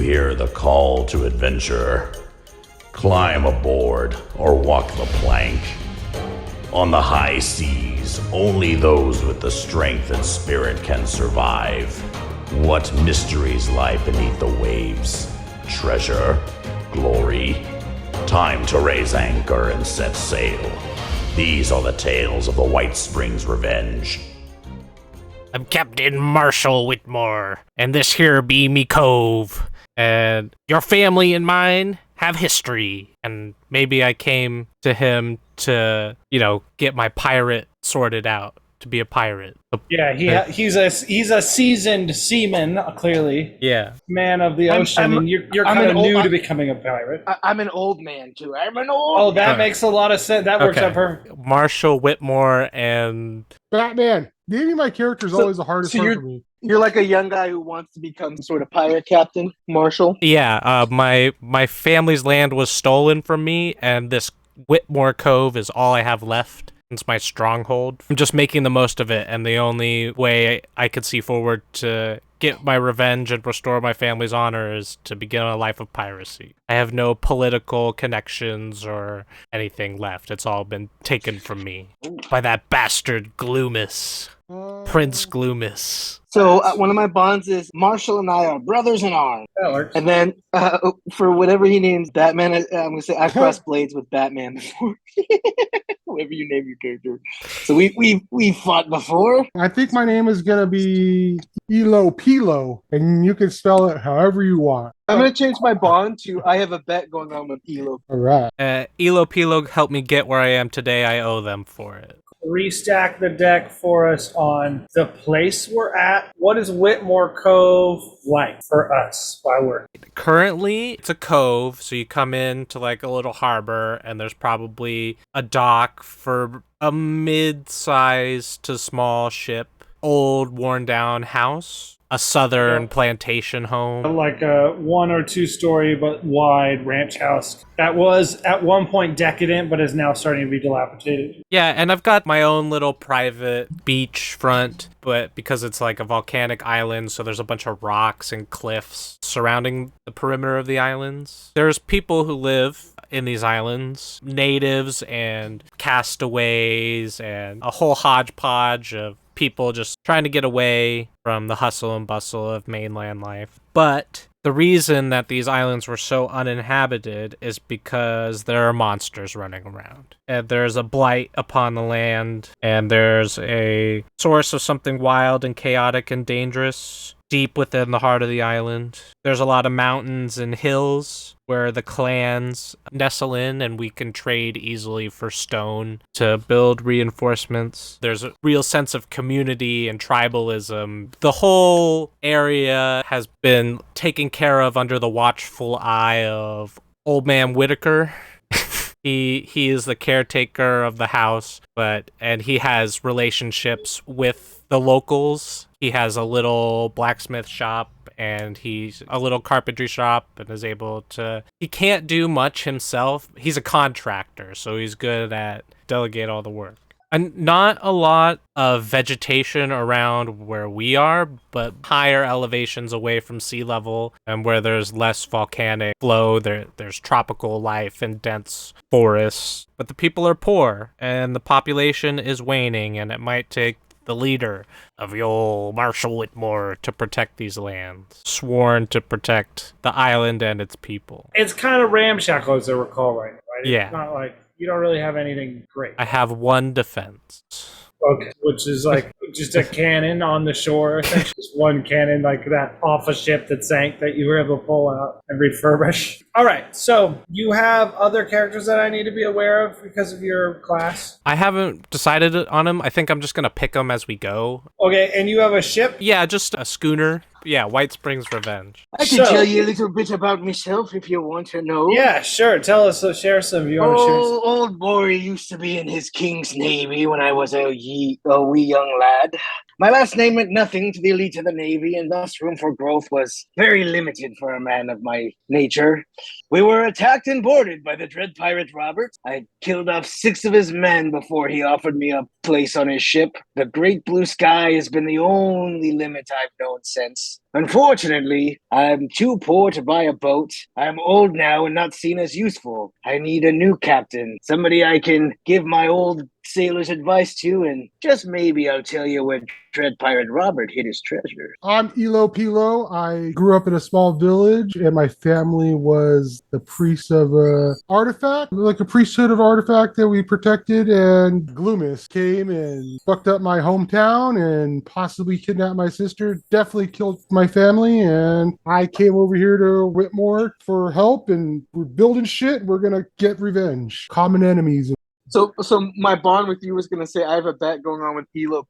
hear the call to adventure, climb aboard or walk the plank. On the high seas, only those with the strength and spirit can survive. What mysteries lie beneath the waves? Treasure? Glory? Time to raise anchor and set sail. These are the tales of the White Springs Revenge. I'm Captain Marshall Whitmore, and this here be me cove. And your family and mine have history, and maybe I came to him to, get my pirate sorted out, to be a pirate. Yeah, he's a seasoned seaman, clearly. Yeah. Man of the ocean, and you're kind of new to becoming a pirate. I'm an old man, too. I'm an old Oh, that makes a lot of sense. That works out perfect. Marshall Whitmore and... Batman. Naming my character is always the hardest part for me. You're like a young guy who wants to become some sort of pirate captain, Marshall? Yeah, my family's land was stolen from me, and this Whitmore Cove is all I have left. It's my stronghold. I'm just making the most of it, and the only way I could see forward to get my revenge and restore my family's honor is to begin a life of piracy. I have no political connections or anything left. It's all been taken from me by that bastard Gloomis. Prince Gloomis. So one of my bonds is Marshall and I are brothers in arms. That works. And then for whatever he names Batman, I'm going to say I crossed blades with Batman before. Whoever you name your character. So we fought before. I think my name is going to be Elo Pilo, and you can spell it however you want. I'm going to change my bond to I have a bet going on with Elo. All right. Elo Pilo helped me get where I am today. I owe them for it. Restack the deck for us on the place we're at. What is Whitmore Cove like for us while we're currently? It's a cove, so you come in to like a little harbor, and there's probably a dock for a mid-sized to small ship, old worn down house, a southern plantation home. Like a 1 or 2 story but wide ranch house that was at one point decadent but is now starting to be dilapidated. Yeah, and I've got my own little private beach front, but because it's like a volcanic island, so there's a bunch of rocks and cliffs surrounding the perimeter of the islands. There's people who live in these islands, natives and castaways and a whole hodgepodge of people just trying to get away from the hustle and bustle of mainland life. But the reason that these islands were so uninhabited is because there are monsters running around. And there's a blight upon the land, and there's a source of something wild and chaotic and dangerous deep within the heart of the island. There's a lot of mountains and hills where the clans nestle in, and we can trade easily for stone to build reinforcements. There's a real sense of community and tribalism. The whole area has been taken care of under the watchful eye of Old Man Whitaker. He is the caretaker of the house, and he has relationships with the locals. He has a little blacksmith shop, and he's a little carpentry shop, and is able to... He can't do much himself. He's a contractor, so he's good at delegate all the work. And not a lot of vegetation around where we are, but higher elevations away from sea level, and where there's less volcanic flow, there's tropical life and dense forests. But the people are poor, and the population is waning, and it might take the leader of the old Marshall Whitmore to protect these lands, sworn to protect the island and its people. It's kind of ramshackle, as I recall, right? Yeah. It's not like you don't really have anything great. I have one defense. Okay, which is like just a cannon on the shore, essentially. Just one cannon, like that off a ship that sank that you were able to pull out and refurbish. All right, so you have other characters that I need to be aware of because of your class? I haven't decided on them. I think I'm just going to pick them as we go. Okay, and you have a ship? Yeah, just a schooner. Yeah, White Springs Revenge. I can tell you a little bit about myself if you want to know. Yeah, sure. Tell us, share some. You want to share some? Old Bory used to be in his king's navy when I was a wee young lad. My last name meant nothing to the elite of the Navy, and thus room for growth was very limited for a man of my nature. We were attacked and boarded by the dread pirate Robert. I killed off 6 of his men before he offered me a place on his ship. The great blue sky has been the only limit I've known since. Unfortunately, I'm too poor to buy a boat. I'm old now and not seen as useful. I need a new captain, somebody I can give my old sailor's advice to, and just maybe I'll tell you where Dread Pirate Robert hid his treasure. I'm Elo Pilo. I grew up in a small village, and my family was the priest of a artifact, like a priesthood of artifact that we protected. And Gloomis came and fucked up my hometown and possibly kidnapped my sister. Definitely killed my family, and I came over here to Whitmore for help. And we're building shit. We're gonna get revenge. Common enemies. So my bond with you was gonna say I have a bet going on with Pilo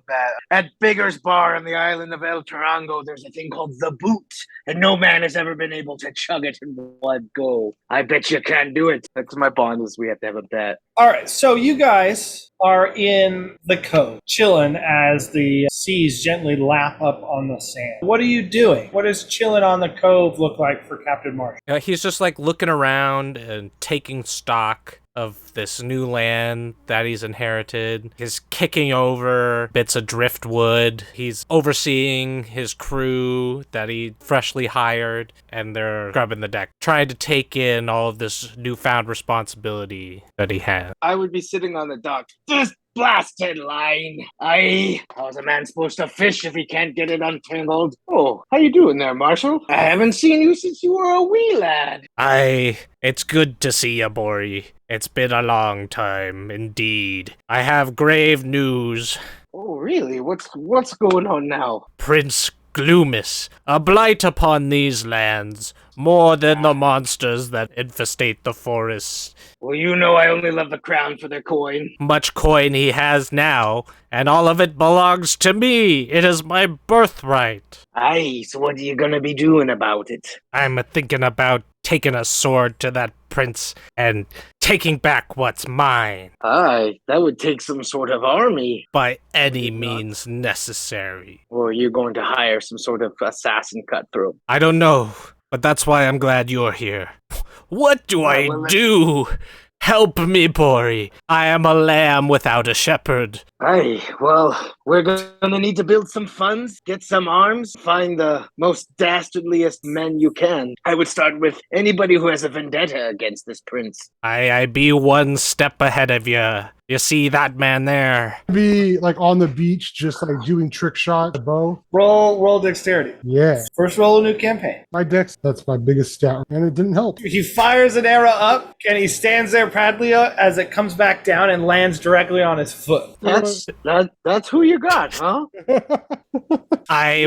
that At Bigger's Bar on the island of El Tarango, there's a thing called the Boot, and no man has ever been able to chug it in one go. I bet you can't do it. that's my bond is we have to have a bet. All right, so you guys are in the cove, chilling as the seas gently lap up on the sand. What are you doing? What does chilling on the cove look like for Captain Marshall? He's just like looking around and taking stock of this new land that he's inherited. He's kicking over bits of driftwood. He's overseeing his crew that he freshly hired, and they're scrubbing the deck, trying to take in all of this newfound responsibility that he has. I would be sitting on the dock. This blasted line. How's a man supposed to fish if he can't get it untangled? Oh, how you doing there, Marshall? I haven't seen you since you were a wee lad. It's good to see you, Bori. It's been a long time, indeed. I have grave news. Oh, really? What's going on now? Prince Gloomis, a blight upon these lands, more than the monsters that infestate the forests. Well, you know I only love the crown for their coin. Much coin he has now, and all of it belongs to me. It is my birthright. Aye, so what are you gonna be doing about it? I'm thinking about taking a sword to that prince and taking back what's mine. Aye, that would take some sort of army. By any means necessary. Or you're going to hire some sort of assassin cutthroat. I don't know, but that's why I'm glad you're here. What do I do? Help me, Bori. I am a lamb without a shepherd. Aye, well, we're gonna need to build some funds, get some arms, find the most dastardliest men you can. I would start with anybody who has a vendetta against this prince. I be one step ahead of you. You see that man there? Be like on the beach, just like doing trick shot, the bow. Roll dexterity. Yeah. First roll a new campaign. My dex, that's my biggest stat, and it didn't help. He fires an arrow up, and he stands there proudly as it comes back down and lands directly on his foot. That's who you got, huh?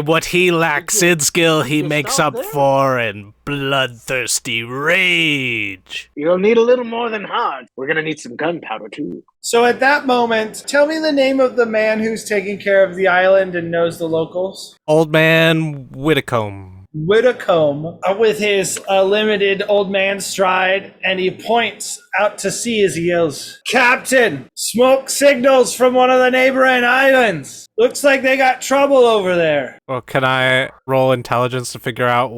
What he lacks in skill, he You makes stop up there? for in bloodthirsty rage. You'll need a little more than heart. We're gonna need some gunpowder too. So at that moment, tell me the name of the man who's taking care of the island and knows the locals. Old man Whitcomb. Whitcomb, with his limited old man stride, and he points out to sea as he yells, "Captain, smoke signals from one of the neighboring islands. Looks like they got trouble over there." Well, can I roll intelligence to figure out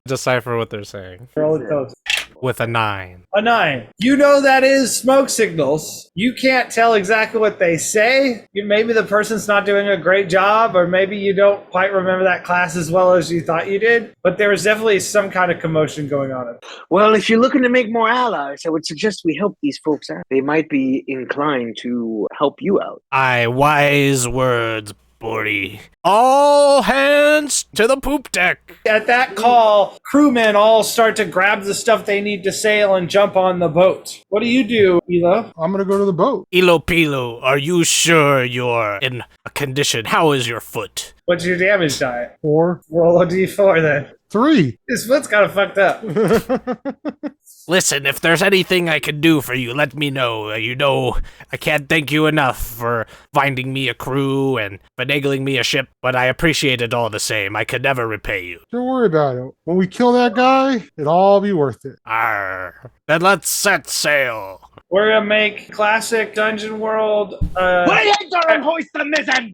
decipher what they're saying? Roll intelligence. With a 9. A 9. You know that is smoke signals. You can't tell exactly what they say. Maybe the person's not doing a great job, or maybe you don't quite remember that class as well as you thought you did. But there was definitely some kind of commotion going on. Well, if you're looking to make more allies, I would suggest we help these folks out. They might be inclined to help you out. Aye, wise words, Bori. All hands to the poop deck. At that call, crewmen all start to grab the stuff they need to sail and jump on the boat. What do you do, Elo? I'm gonna go to the boat. Ilo Pilo, are you sure you're in a condition? How is your foot? What's your damage die? 4, Roll a d4 then. 3. His foot's kind of fucked up. Listen, if there's anything I can do for you, let me know. You know, I can't thank you enough for finding me a crew and finagling me a ship, but I appreciate it all the same. I could never repay you. Don't worry about it. When we kill that guy, it'll all be worth it. Arr. Then let's set sail. We're gonna make classic Dungeon World. Weigh anchor and hoist the mizzen!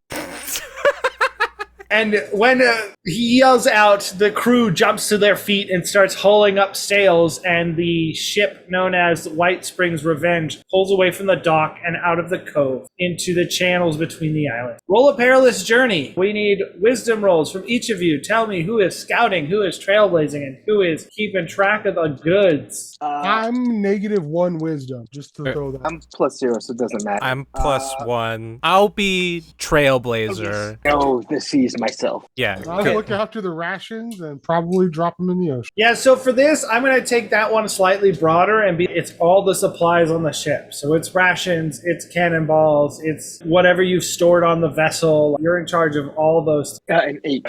And when he yells out, the crew jumps to their feet and starts hauling up sails, and the ship known as White Springs Revenge pulls away from the dock and out of the cove into the channels between the islands. Roll a perilous journey. We need wisdom rolls from each of you. Tell me who is scouting, who is trailblazing, and who is keeping track of the goods. I'm -1 wisdom, just to throw that. I'm +0, so it doesn't matter. I'm +1. I'll be trailblazer. Oh, the seas myself. Yeah. I'll good. look after the rations and probably drop them in the ocean. Yeah, so for this, I'm going to take that one slightly broader and it's all the supplies on the ship. So it's rations, it's cannonballs, it's whatever you've stored on the vessel. You're in charge of all those. An 8.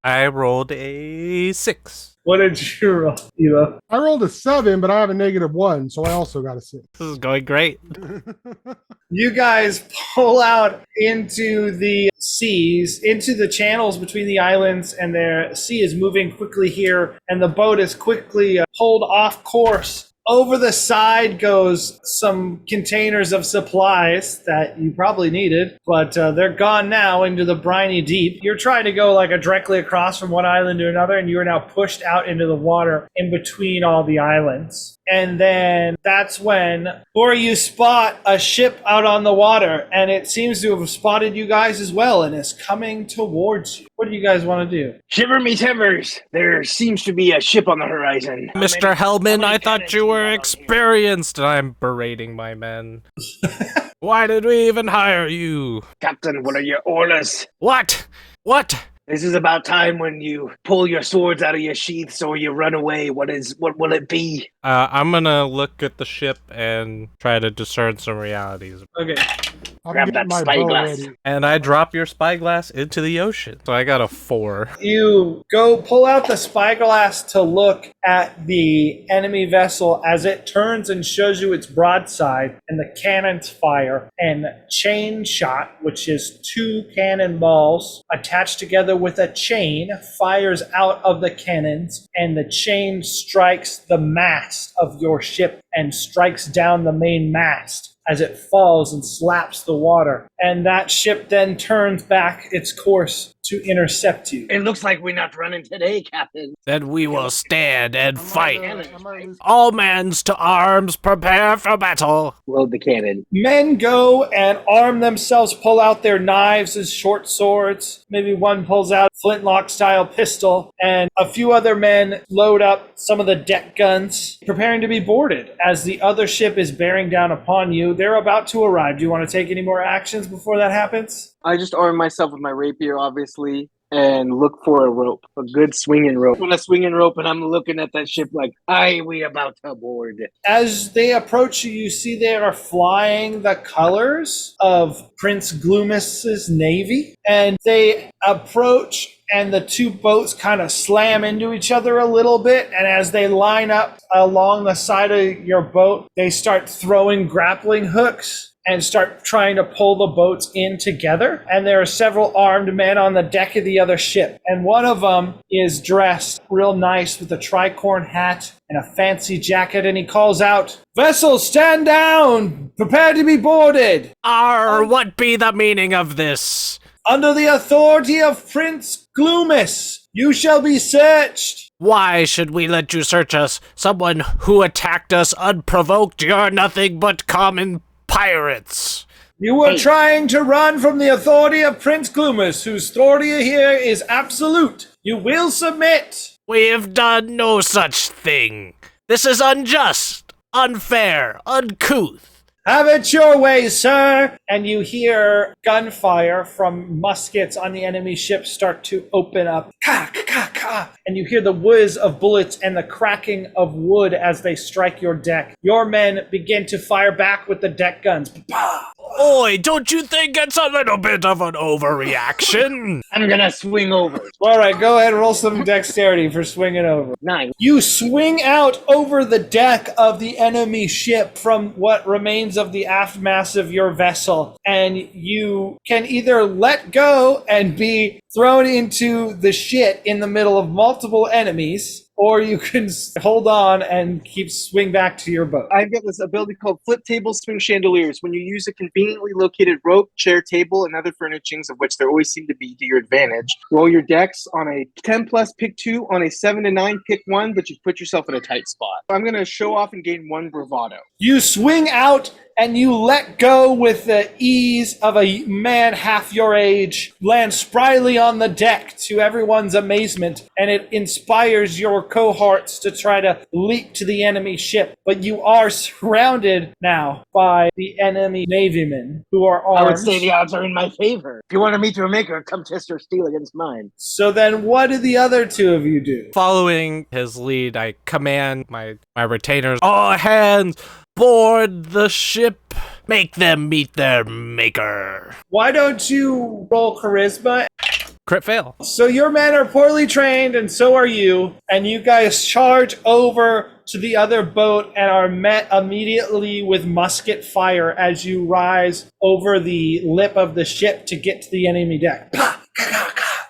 I rolled a 6. What did you roll, Eva? I rolled a 7, but I have a -1, so I also got a 6. This is going great. You guys pull out into the seas, into the channels between the islands, and the sea is moving quickly here, and the boat is quickly pulled off course. Over the side goes some containers of supplies that you probably needed, but they're gone now into the briny deep. You're trying to go like directly across from one island to another, and you are now pushed out into the water in between all the islands. And then that's when, or you spot a ship out on the water, and it seems to have spotted you guys as well and is coming towards you. What do you guys want to do? Shiver me timbers! There seems to be a ship on the horizon. Mr. Hellman, I thought you were experienced. I'm berating my men. Why did we even hire you? Captain, what are your orders? What? This is about time when you pull your swords out of your sheaths or you run away. What will it be? I'm gonna look at the ship and try to discern some realities. Okay. I'm Grab getting that my bow spyglass. ready. And I drop your spyglass into the ocean. So I got a 4. You go pull out the spyglass to look at the enemy vessel as it turns and shows you its broadside, and the cannons fire, and chain shot, which is 2 cannonballs attached together with a chain, fires out of the cannons, and the chain strikes the mast of your ship and strikes down the main mast as it falls and slaps the water. And that ship then turns back its course to intercept you. It looks like we're not running today, Captain. Then we will stand and fight. I might lose. All mans to arms, prepare for battle. Load the cannon. Men go and arm themselves, pull out their knives as short swords. Maybe one pulls out a flintlock-style pistol, and a few other men load up some of the deck guns, preparing to be boarded. As the other ship is bearing down upon you, they're about to arrive. Do you want to take any more actions before that happens? I just arm myself with my rapier, obviously, and look for a rope, a good swinging rope. When I swinging rope, and I'm looking at that ship like, Aye, we about to board. As they approach you, you see they are flying the colors of Prince Gloomis's navy, and they approach, and the 2 boats kind of slam into each other a little bit, and as they line up along the side of your boat, they start throwing grappling hooks and start trying to pull the boats in together. And there are several armed men on the deck of the other ship. And one of them is dressed real nice with a tricorn hat and a fancy jacket. And he calls out, "Vessels, stand down! Prepare to be boarded! What be the meaning of this? Under the authority of Prince Gloomis, you shall be searched." Why should we let you search us? Someone who attacked us unprovoked. You're nothing but common pirates. You were trying to run from the authority of Prince Gloomis, whose authority here is absolute. You will submit. We have done no such thing. This is unjust, unfair, uncouth. Have it your way, sir! And you hear gunfire from muskets on the enemy ship start to open up. Ka, ka, ka, ka. And you hear the whiz of bullets and the cracking of wood as they strike your deck. Your men begin to fire back with the deck guns. Bah! Oi, don't you think it's a little bit of an overreaction? I'm gonna swing over. All right, go ahead and roll some dexterity for swinging over. 9. You swing out over the deck of the enemy ship from what remains of the aft mast of your vessel, and you can either let go and be thrown into the shit in the middle of multiple enemies, or you can hold on and swing back to your boat. I've got this ability called Flip Table Swing Chandeliers. When you use a conveniently located rope, chair, table, and other furnishings, of which there always seem to be to your advantage, roll your decks on a 10 plus pick 2, on a 7 to 9 pick 1, but you put yourself in a tight spot. I'm going to show off and gain 1 bravado. You swing out and you let go with the ease of a man half your age, land spryly on the deck to everyone's amazement, and it inspires your cohorts to try to leap to the enemy ship. But you are surrounded now by the enemy navymen who are armed. I would say the odds are in my favor. If you want to meet your maker, come test your steel against mine. So then what do the other two of you do? Following his lead, I command my retainers, all hands board the ship, make them meet their maker. Why don't you roll charisma? Crit fail. So your men are poorly trained, and so are you, and you guys charge over to the other boat and are met immediately with musket fire as you rise over the lip of the ship to get to the enemy deck.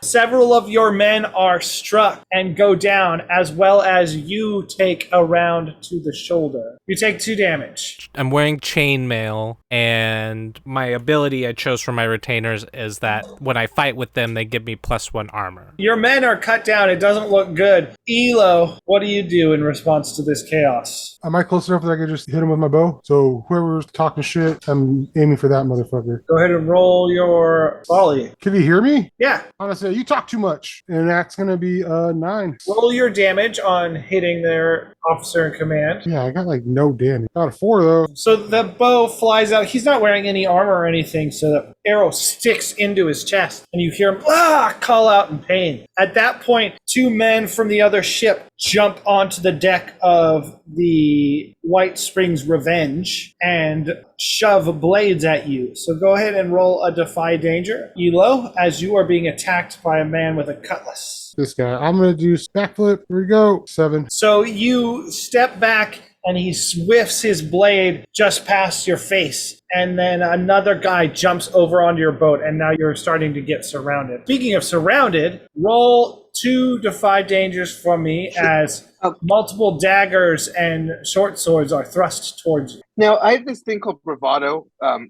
Several of your men are struck and go down, as well as you take a round to the shoulder. You take 2 damage. I'm wearing chainmail, and my ability I chose for my retainers is that when I fight with them, they give me +1 armor. Your men are cut down. It doesn't look good. Elo, what do you do in response to this chaos? Am I close enough that I can just hit him with my bow? So whoever's talking shit, I'm aiming for that motherfucker. Go ahead and roll your volley. Can he hear me? Yeah. Honestly, you talk too much. And that's going to be 9. Roll your damage on hitting their officer in command. Yeah, I got like no damage. Got a 4 though. So the bow flies out. He's not wearing any armor or anything, so the arrow sticks into his chest, and you hear him call out in pain. At that point, 2 men from the other ship jump onto the deck of the White Springs Revenge and shove blades at you. So go ahead and roll a Defy Danger, Elo, as you are being attacked by a man with a cutlass. This guy. I'm going to do backflip. Here we go. 7. So you step back and he swifts his blade just past your face. And then another guy jumps over onto your boat, and now you're starting to get surrounded. Speaking of surrounded, roll 2 Defy Dangers from me as multiple daggers and short swords are thrust towards you. Now, I have this thing called bravado.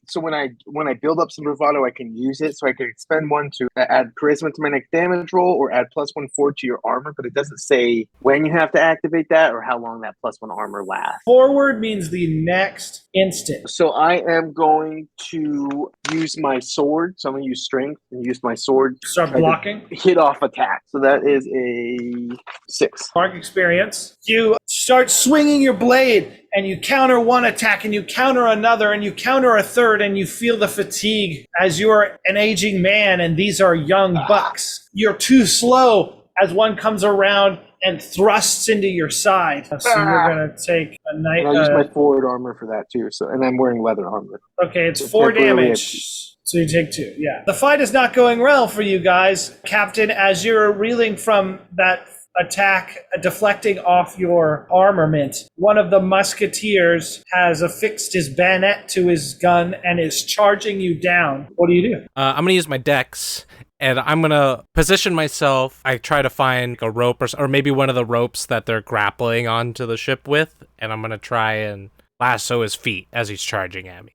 So when I build up some bravado, I can use it. So I can expend 1 to add charisma to my next damage roll, or add +1 forward to your armor. But it doesn't say when you have to activate that or how long that +1 armor lasts. Forward means the next instant. So I am going to use my sword. So I'm going to use strength and use my sword. Start blocking. Hit off attack. So that is a 6. Mark experience. You start swinging your blade, and you counter one attack, and you counter another, and you counter a third, and you feel the fatigue as you're an aging man, and these are young bucks. You're too slow as one comes around and thrusts into your side. So you're going to take a night. And I'll use my forward armor for that too. So, and I'm wearing leather armor. Okay, it's 4 damage. So you take 2, yeah. The fight is not going well for you guys, Captain, as you're reeling from that attack, deflecting off your armament. One of the musketeers has affixed his bayonet to his gun and is charging you down. What do? I'm going to use my dex, and I'm going to position myself. I try to find a rope or maybe one of the ropes that they're grappling onto the ship with, and I'm going to try and lasso his feet as he's charging at me.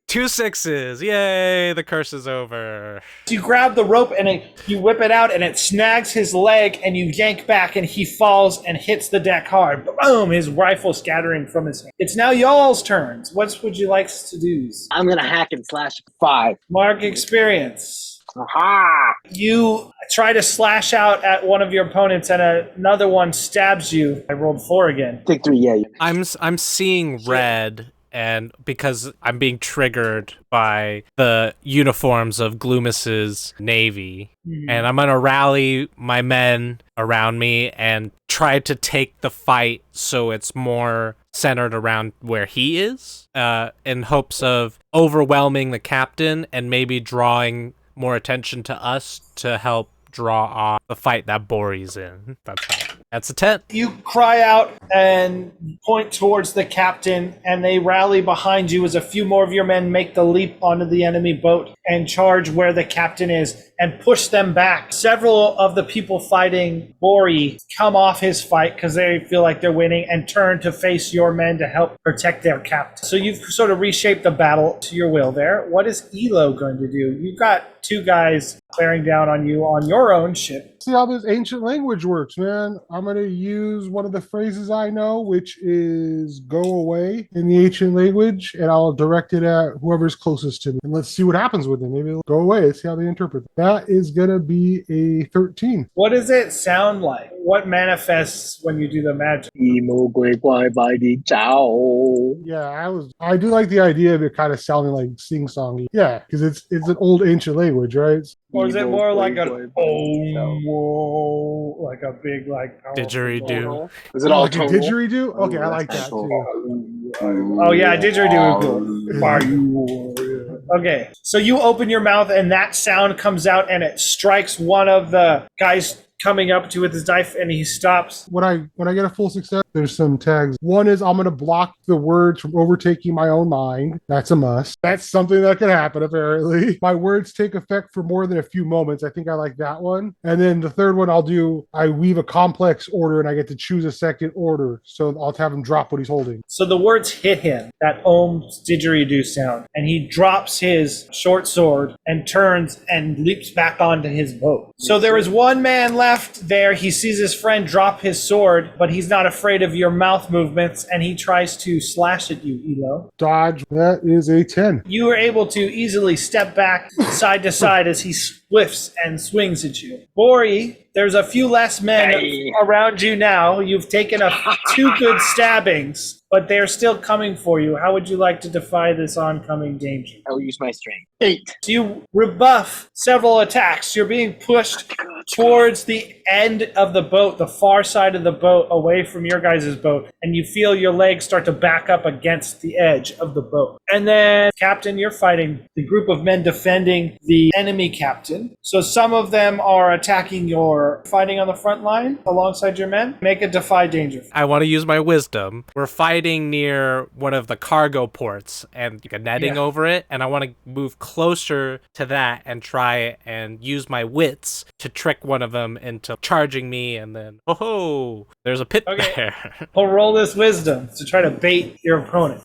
2 6s. Yay, the curse is over. So you grab the rope and you whip it out, and it snags his leg, and you yank back, and he falls and hits the deck hard. Boom! His rifle scattering from his hand. It's now y'all's turns. What would you like to do? I'm going to hack and slash. 5. Mark experience. Aha! You try to slash out at one of your opponents, and another one stabs you. I rolled 4 again. Take 3, yeah. I'm seeing red, and because I'm being triggered by the uniforms of Gloomis's navy, and I'm gonna rally my men around me and try to take the fight so it's more centered around where he is, in hopes of overwhelming the captain and maybe drawing more attention to us to help draw off the fight that Bori's in. That's a 10. You cry out and point towards the captain, and they rally behind you as a few more of your men make the leap onto the enemy boat and charge where the captain is and push them back. Several of the people fighting Bori come off his fight because they feel like they're winning and turn to face your men to help protect their captain. So you've sort of reshaped the battle to your will there. What is Elo going to do? You've got 2 guys bearing down on you on your own ship. See how this ancient language works, man. I'm going to use one of the phrases I know, which is go away in the ancient language, and I'll direct it at whoever's closest to me. And let's see what happens with it. Maybe it'll go away. Let's see how they interpret it. That is going to be a 13. What does it sound like? What manifests when you do the magic? Yeah, I do like the idea of it kind of sounding like sing-songy. Yeah, because it's an old ancient language, right? Or is it more like an whoa, like a big Didgeridoo? Is it all like a tonal? didgeridoo? Okay, I like that too. Oh yeah, didgeridoo is cool. Okay, so you open your mouth and that sound comes out and it strikes one of the guys coming up to you with his knife, and he stops. When I get a full success, there's some tags. One is I'm going to block the words from overtaking my own mind. That's a must. That's something that can happen, apparently. My words take effect for more than a few moments. I think I like that one. And then the third one I weave a complex order, and I get to choose a second order. So I'll have him drop what he's holding. So the words hit him, that Om didgeridoo sound, and he drops his short sword and turns and leaps back onto his boat. So there is one man left there. He sees his friend drop his sword, but he's not afraid of your mouth movements, and he tries to slash at you, Elo. Dodge. That is a 10. You are able to easily step back side to side as he whiffs and swings at you. Bori, there's a few less men around you now. You've taken 2 good stabbings, but they're still coming for you. How would you like to defy this oncoming danger? I will use my strength. 8. So you rebuff several attacks. You're being pushed towards the end of the boat, the far side of the boat, away from your guys' boat, and you feel your legs start to back up against the edge of the boat. And then, Captain, you're fighting the group of men defending the enemy captain. So some of them are attacking your fighting on the front line alongside your men. Make a defy danger. I want to use my wisdom. We're fighting near one of the cargo ports and a netting over it, and I want to move closer to that and try and use my wits to trick one of them into charging me, and then, oh, there's a pit there. We'll roll this wisdom to try to bait your opponent.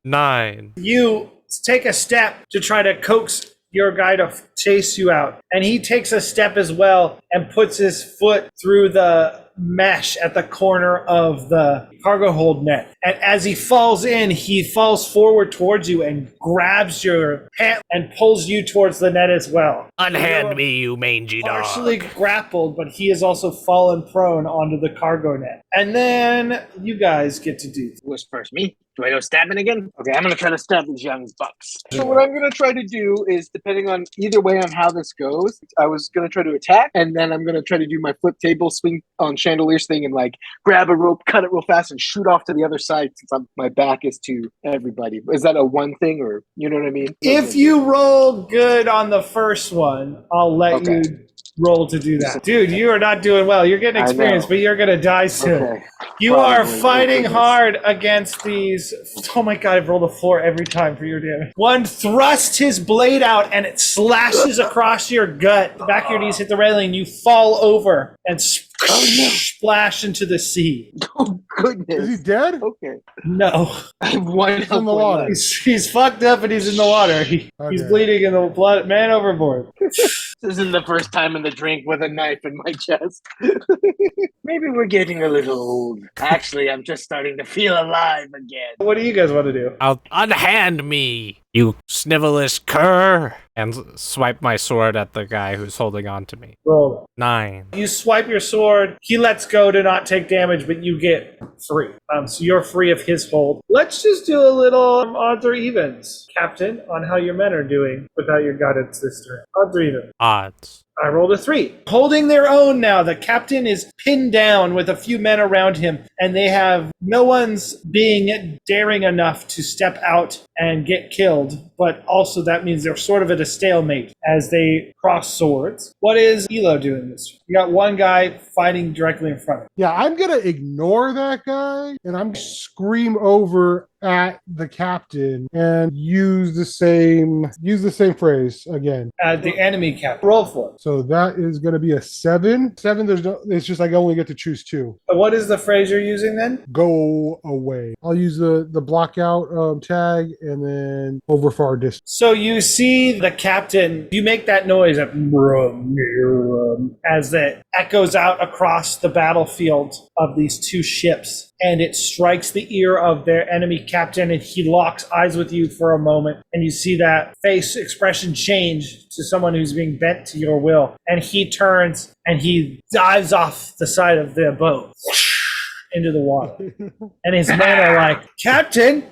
9. You take a step to try to coax your guy to chase you out, and he takes a step as well and puts his foot through the mesh at the corner of the cargo hold net. And as he falls in, he falls forward towards you and grabs your pant and pulls you towards the net as well. Unhand me, you mangy dog. Partially grappled, but he has also fallen prone onto the cargo net. And then you guys get to do. Who was first? Me? Do I go stabbing again? Okay, I'm gonna try to stab these young bucks. So what I'm going to try to do is, depending on either way on how this goes, I was going to try to attack, and then I'm going to try to do my flip table swing on chandeliers thing and like grab a rope, cut it real fast, and shoot off to the other side since my back is to everybody. Is that a one thing, or you know what I mean? If you roll good on the first one, I'll let you roll to do that. Dude, you are not doing well. You're getting experience, but you're going to die soon. Okay. You are fighting hard against these. Oh my god, I've rolled a 4 every time for your damage. One thrusts his blade out and it slashes across your gut. The back of your knees hit the railing and you fall over and splash into the sea. Oh, goodness. Is he dead? Okay. No. I have one in the water. He's fucked up and he's in the water. He's bleeding in the blood. Man overboard. This isn't the first time in the drink with a knife in my chest. Maybe we're getting a little old. Actually, I'm just starting to feel alive again. What do you guys want to do? I'll unhand me, you snivellous cur, and swipe my sword at the guy who's holding on to me. Roll. 9. You swipe your sword. He lets go to not take damage, but you get free. So you're free of his hold. Let's just do a little odds or evens, Captain, on how your men are doing without your guidance this turn. Odds or even? Odds. I rolled a 3. Holding their own now, the captain is pinned down with a few men around him, and they have no one's being daring enough to step out and get killed, but also that means they're sort of at a stalemate as they cross swords. What is Elo doing this? You got one guy fighting directly in front of him. Yeah, I'm gonna ignore that guy and I'm scream over at the captain and use the same phrase again. The enemy captain. Roll for it. So that is gonna be a 7. 7, it's just I only get to choose 2. What is the phrase you're using then? Go away. I'll use the block out tag and then over far distance. So you see the captain, you make that noise of as it echoes out across the battlefield of these two ships, and it strikes the ear of their enemy captain, and he locks eyes with you for a moment, and you see that face expression change to someone who's being bent to your will, and he turns and he dives off the side of the boat into the water. And his men are like, Captain!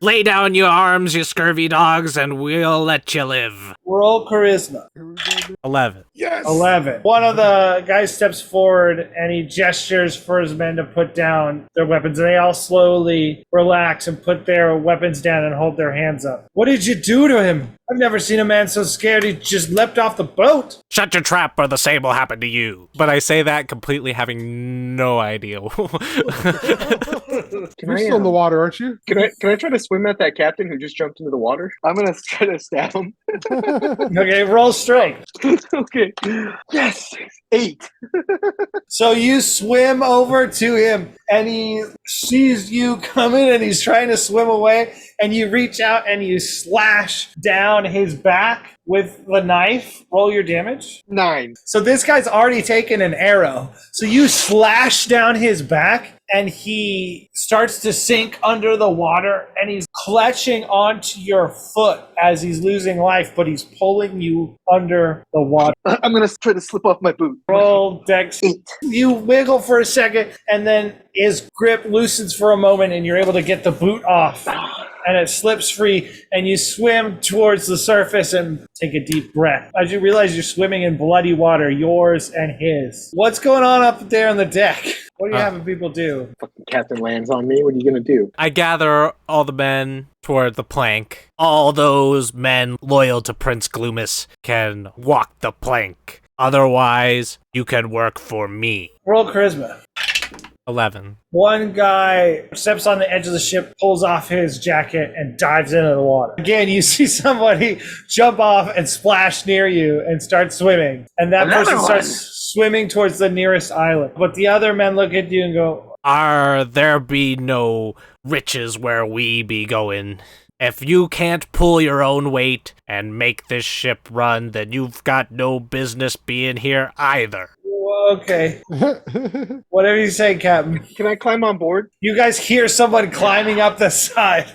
Lay down your arms, you scurvy dogs, and we'll let you live. Roll charisma. 11. Yes. 11. One of the guys steps forward and he gestures for his men to put down their weapons. And they all slowly relax and put their weapons down and hold their hands up. What did you do to him? I've never seen a man so scared he just leapt off the boat. Shut your trap or the same will happen to you. But I say that completely having no idea. You're still in the water, aren't you? Can I try to swim at that captain who just jumped into the water? I'm gonna try to stab him. Okay, roll strength. Okay. Yes. 8. So you swim over to him and he sees you coming and he's trying to swim away, and you reach out and you slash down his back with the knife. Roll your damage. 9. So this guy's already taken an arrow. So you slash down his back and he starts to sink under the water, and he's clutching onto your foot as he's losing life, but he's pulling you under the water. I'm gonna try to slip off my boot. Roll dex. 8. You wiggle for a second, and then his grip loosens for a moment, and you're able to get the boot off. And it slips free, and you swim towards the surface and take a deep breath. As you realize you're swimming in bloody water, yours and his. What's going on up there on the deck? What are you having people do? Fucking captain lands on me. What are you gonna do? I gather all the men toward the plank. All those men loyal to Prince Gloomis can walk the plank. Otherwise, you can work for me. Roll charisma. 11. One guy steps on the edge of the ship, pulls off his jacket, and dives into the water. Again, you see somebody jump off and splash near you and start swimming. And that Another person one. starts swimming towards the nearest island. But the other men look at you and go, There be no riches where we be going. If you can't pull your own weight and make this ship run, then you've got no business being here either. okay, whatever you say, Captain. Can I climb on board? You guys hear someone climbing up the side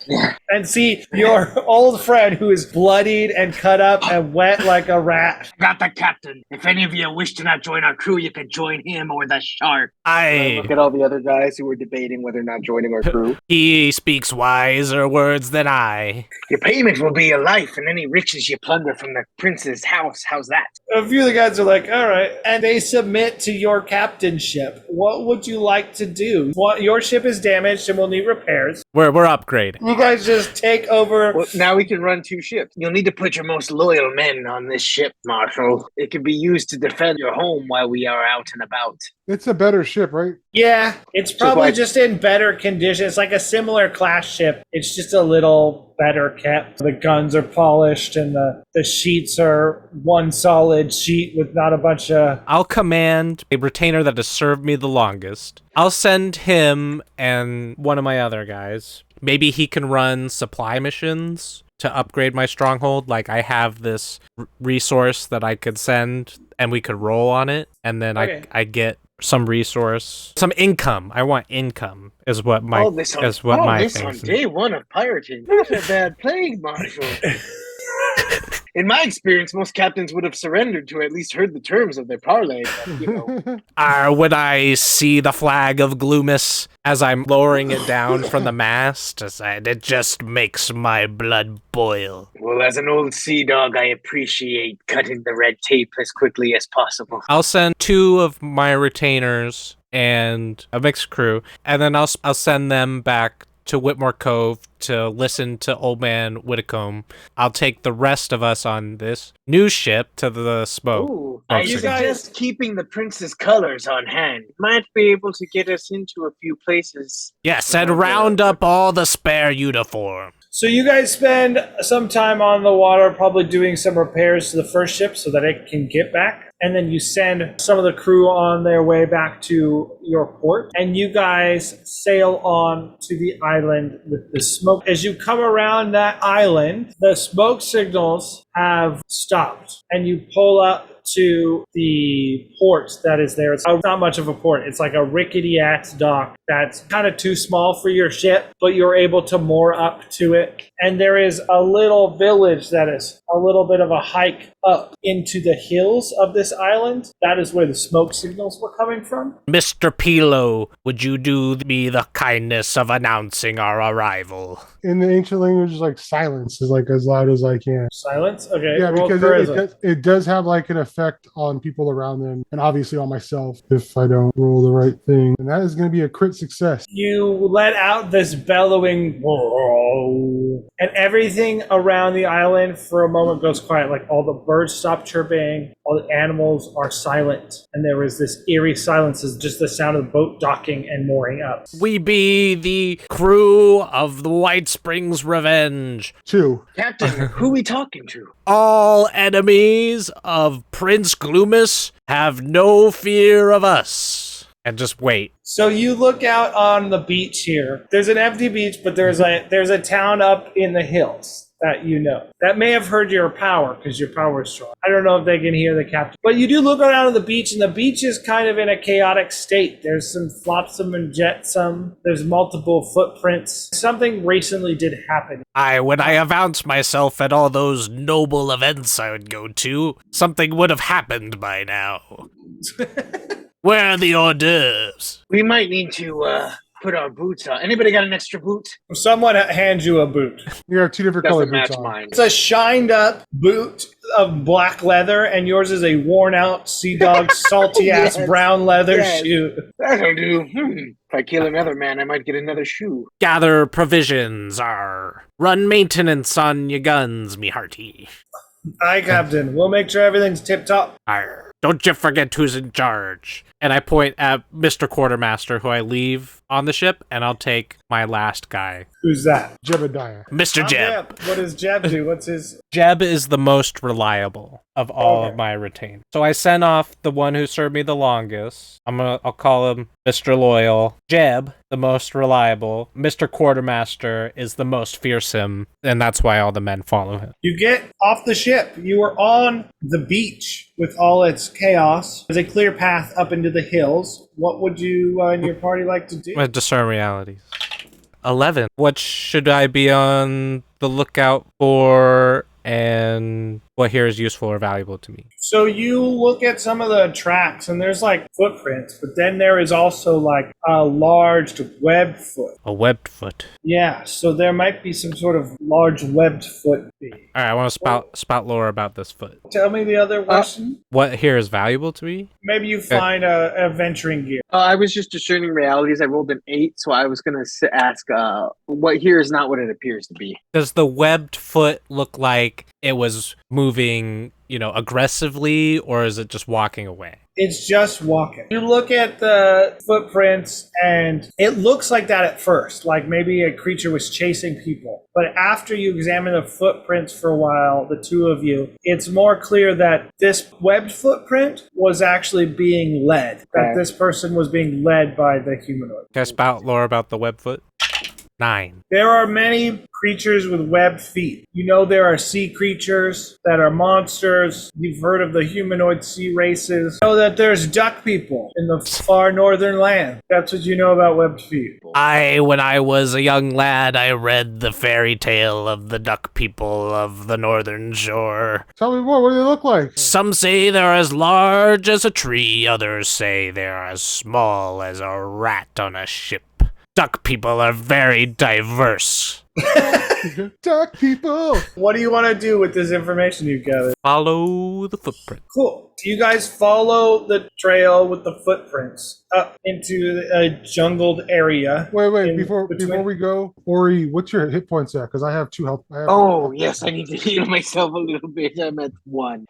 and see your old friend who is bloodied and cut up and wet like a rat. Got the captain. If any of you wish to not join our crew, you can join him or the shark. Look at all the other guys who were debating whether or not joining our crew. He speaks wiser words than I. Your payment will be your life and any riches you plunder from the prince's house. How's that? A few of the guys are like, all right. And they submit to your captainship. What would you like to do? Your ship is damaged and will need repairs. We're upgrading. You guys just take over. Well, now we can run 2 ships. You'll need to put your most loyal men on this ship, Marshall. It can be used to defend your home while we are out and about. It's a better ship, right? Yeah, it's probably like- just in better condition. It's like a similar class ship. It's just a little better kept. The guns are polished and the sheets are one solid sheet with not a bunch of... I'll command a retainer that has served me the longest. I'll send him and one of my other guys. Maybe he can run supply missions to upgrade my stronghold. Like, I have this resource that I could send and we could roll on it. And then Okay. I get some resource, some income. I want income is what my All this on my day thing. one of pirating. Not a bad plague, Marshall. In my experience, most captains would have surrendered to at least heard the terms of their parlay. But, you know, When I see the flag of Gloomis as I'm lowering it down from the mast, it just makes my blood boil. well, as an old sea dog, I appreciate cutting the red tape as quickly as possible. I'll send 2 of my retainers and a mixed crew, and then I'll send them back to Whitmore Cove to listen to Old Man Whitcomb. I'll take the rest of us on this new ship to the smoke. Ooh, I signal. suggest keeping the prince's colors on hand. Might be able to get us into a few places. Yes, and round up all the spare uniform. So you guys spend some time on the water, probably doing some repairs to the first ship so that it can get back. And then you send some of the crew on their way back to your port. And you guys sail on to the island with the smoke. As you come around that island, the smoke signals have stopped. And you pull up to the port that is there. It's not much of a port. It's like a rickety-ass dock that's kind of too small for your ship, but you're able to moor up to it. And there is a little village that is a little bit of a hike up into the hills of this island. That is where the smoke signals were coming from. Mr. Pilo, would you do me the kindness of announcing our arrival? In the ancient language, like silence is like as loud as I can. Silence? Okay. Yeah, roll because charisma. it does have like an effect on people around them, and obviously on myself if I don't roll the right thing. And that is going to be a crit success. You let out this bellowing whoa, and everything around the island for a moment goes quiet. Like all the birds stop chirping, all the animals are silent, and there is this eerie silence as just the sound of the boat docking and mooring up. We be the crew of the White Springs Revenge. 2. Captain, who we talking to? All enemies of Prince Gloomis have no fear of us. And just wait. So you look out on the beach here. There's an empty beach, but there's a town up in the hills that you know. That may have heard your power because your power is strong. I don't know if they can hear the captain. But you do look around on the beach, and the beach is kind of in a chaotic state. There's some flotsam and jetsam. There's multiple footprints. Something recently did happen. When I announced myself at all those noble events I would go to, something would have happened by now. Where are the hors d'oeuvres? We might need to put our boots on. Anybody got an extra boot? Someone hands you a boot. You have 2 different Doesn't colored match boots on. mine. It's a shined up boot of black leather, and yours is a worn out sea dog, salty ass Yes. brown leather Yes. shoe. That'll do. If I kill another man, I might get another shoe. Gather provisions, run maintenance on your guns, me hearty. Aye, Captain. We'll make sure everything's tip top. Don't you forget who's in charge. And I point at Mr. Quartermaster, who I leave on the ship, and I'll take my last guy. Who's that? Jebediah. Mr. I'm Jeb. What does Jeb do? What's his? Jeb is the most reliable of all Okay. of my retained. So I sent off the one who served me the longest. I'll call him Mr. Loyal. Jeb, the most reliable. Mr. Quartermaster is the most fearsome, and that's why all the men follow him. You get off the ship. You are on the beach with all its chaos. There's a clear path up into the hills. What would you and your party like to do? I discern realities. 11. What should I be on the lookout for, and what here is useful or valuable to me? So you look at some of the tracks, and there's like footprints, but then there is also like a large webbed foot. A webbed foot. Yeah, so there might be some sort of large webbed foot. All right, I want to spout lore about this foot. Tell me the other question. What here is valuable to me? Maybe you find a adventuring gear. I was just discerning realities. I rolled an 8, so I was going to ask what here is not what it appears to be. Does the webbed foot look like it was moving, aggressively, or is it just walking away? It's just walking. You look at the footprints, and it looks like that at first, like maybe a creature was chasing people. But after you examine the footprints for a while, the two of you, it's more clear that this webbed footprint was actually being led, that this person was being led by the humanoid. Can I spout lore about the webbed foot? 9. There are many creatures with webbed feet. You know there are sea creatures that are monsters. You've heard of the humanoid sea races. You know that there's duck people in the far northern land. That's what you know about webbed feet. When I was a young lad, I read the fairy tale of the duck people of the northern shore. Tell me more. What do they look like? Some say they're as large as a tree, others say they're as small as a rat on a ship. Duck people are very diverse. Duck people. What do you want to do with this information you've gathered? Follow the footprint. Cool. Do you guys follow the trail with the footprints up into a jungled area? Wait. Before we go, Ori, what's your hit points at? Because I have 2 health. Yes, I need to heal myself a little bit. I'm at 1.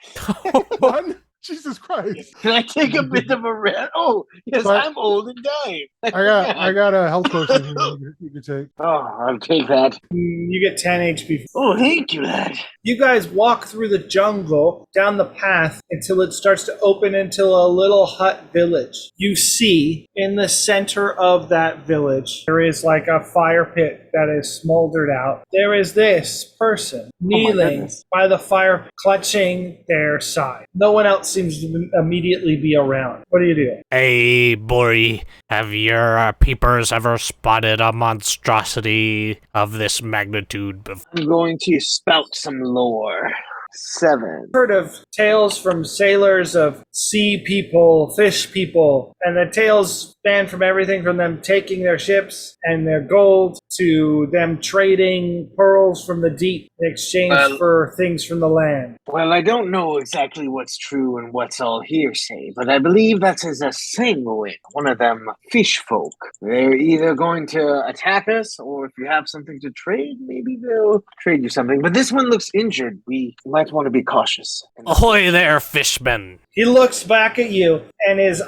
1? Jesus Christ. Can I take a bit of a rest? Oh, yes, But- I'm old and dying. I got a health potion you can take. Oh, I'll take that. You get 10 HP. Oh, thank you, lad. You guys walk through the jungle down the path until it starts to open into a little hut village. You see in the center of that village, there is like a fire pit that is smoldered out. There is this person kneeling goodness. by the fire, clutching their side. No one else seems to immediately be around. What do you do? Hey, Bori, have your peepers ever spotted a monstrosity of this magnitude before? I'm going to spout some lore. 7. Heard of tales from sailors of sea people, fish people, and the tales span from everything from them taking their ships and their gold to them trading pearls from the deep in exchange for things from the land. Well, I don't know exactly what's true and what's all hearsay, but I believe that is a sanguine, one of them fish folk. They're either going to attack us, or if you have something to trade, maybe they'll trade you something. But this one looks injured. We might want to be cautious. Ahoy there, fishmen! He looks back at you, and his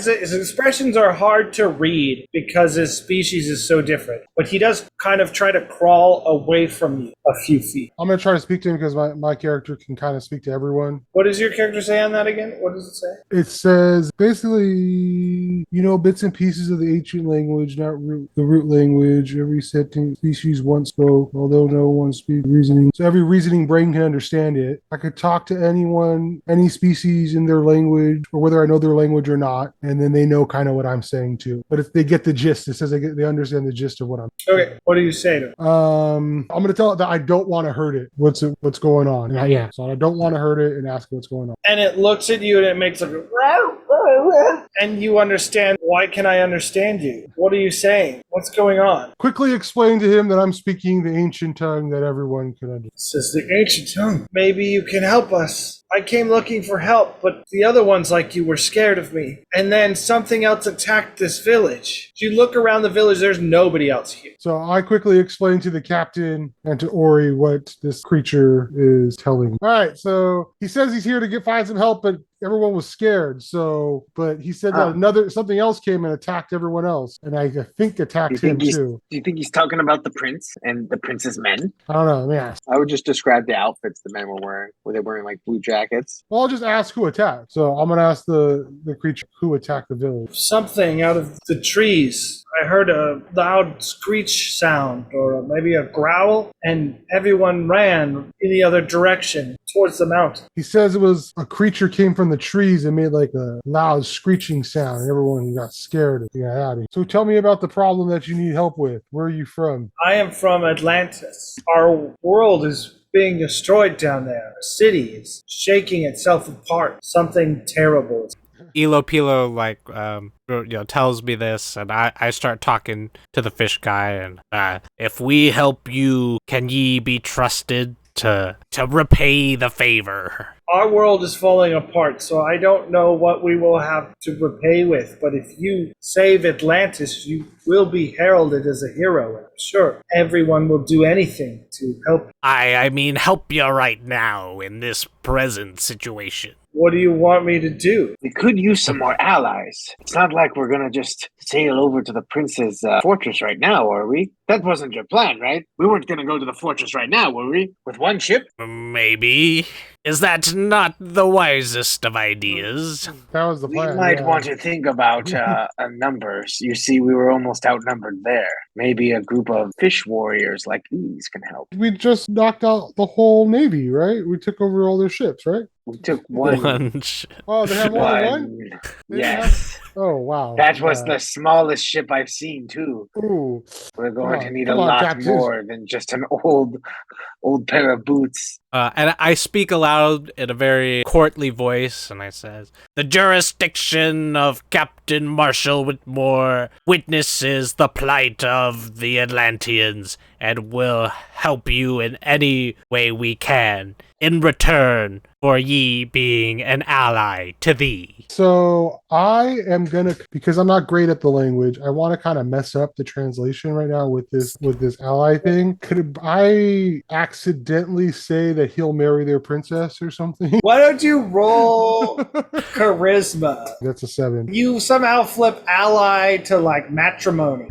expressions are hard to read because his species is so different. But he does kind of try to crawl away from you a few feet. I'm going to try to speak to him because my character can kind of speak to everyone. What does your character say on that again? What does it say? It says, basically, bits and pieces of the ancient language, not the root language. Every species once spoke, although no one speaks reasoning. So every reasoning brain can understand it. I could talk to anyone, any species in their language, or whether I know their language or not, and then they know kind of what I'm saying too. But if they get the gist, it says they understand the gist of what I'm saying. Okay, what do you say to him? I'm going to tell it that I don't want to hurt it. What's going on? Yeah. So I don't want to hurt it and ask it what's going on. And it looks at you and it makes like a and you understand. Why can I understand you? What are you saying? What's going on? Quickly explain to him that I'm speaking the ancient tongue that everyone can understand. This is the ancient tongue. Maybe you can help us. I came looking for help, but the other ones like you were scared of me. And then something else attacked this village. If you look around the village, there's nobody else here. So I quickly explain to the captain and to Ori what this creature is telling me. All right, so he says he's here to find some help, but everyone was scared. But he said that something else came and attacked everyone else, and I think attacked him too. Do you think he's talking about the prince and the prince's men? I don't know. Let me ask. I would just describe the outfits the men were wearing. Were they wearing like blue jackets? Well, I'll just ask who attacked. So I'm gonna ask the creature who attacked the village. Something out of the trees. I heard a loud screech sound, or maybe a growl, and everyone ran in the other direction towards the mountain. He says it was a creature came from the trees and made like a loud screeching sound, and everyone got scared and got out of here. So tell me about the problem that you need help with. Where are you from? I am from Atlantis. Our world is being destroyed down there. Our city is shaking itself apart. Something terrible is. Elo Pilo tells me this, and I start talking to the fish guy, and if we help you, can ye be trusted to repay the favor? Our world is falling apart, so I don't know what we will have to repay with, but if you save Atlantis, you will be heralded as a hero, and I'm sure everyone will do anything to help. I mean help you right now in this present situation. What do you want me to do? We could use some more allies. It's not like we're gonna just sail over to the prince's fortress right now, are we? That wasn't your plan, right? We weren't gonna go to the fortress right now, were we? With one ship? Maybe. Is that not the wisest of ideas? That was the We plan. might yeah. want to think about numbers. You see, we were almost outnumbered there. Maybe a group of fish warriors like these can help. We just knocked out the whole navy, right? We took over all their ships, right? We took one. Oh, they have more than one? They didn't Yes. Oh, wow. That was Yeah. the smallest ship I've seen, too. Ooh. We're going to need a come on, lot Captain. more than just an old pair of boots. And I speak aloud in a very courtly voice, and I says, "The jurisdiction of Captain Marshall Whitmore witnesses the plight of the Atlanteans, and will help you in any way we can, in return for ye being an ally to thee." So I am gonna, because I'm not great at the language, I want to kind of mess up the translation right now with this ally thing. Could I accidentally say that he'll marry their princess or something? Why don't you roll charisma? That's a 7. You somehow flip ally to like matrimony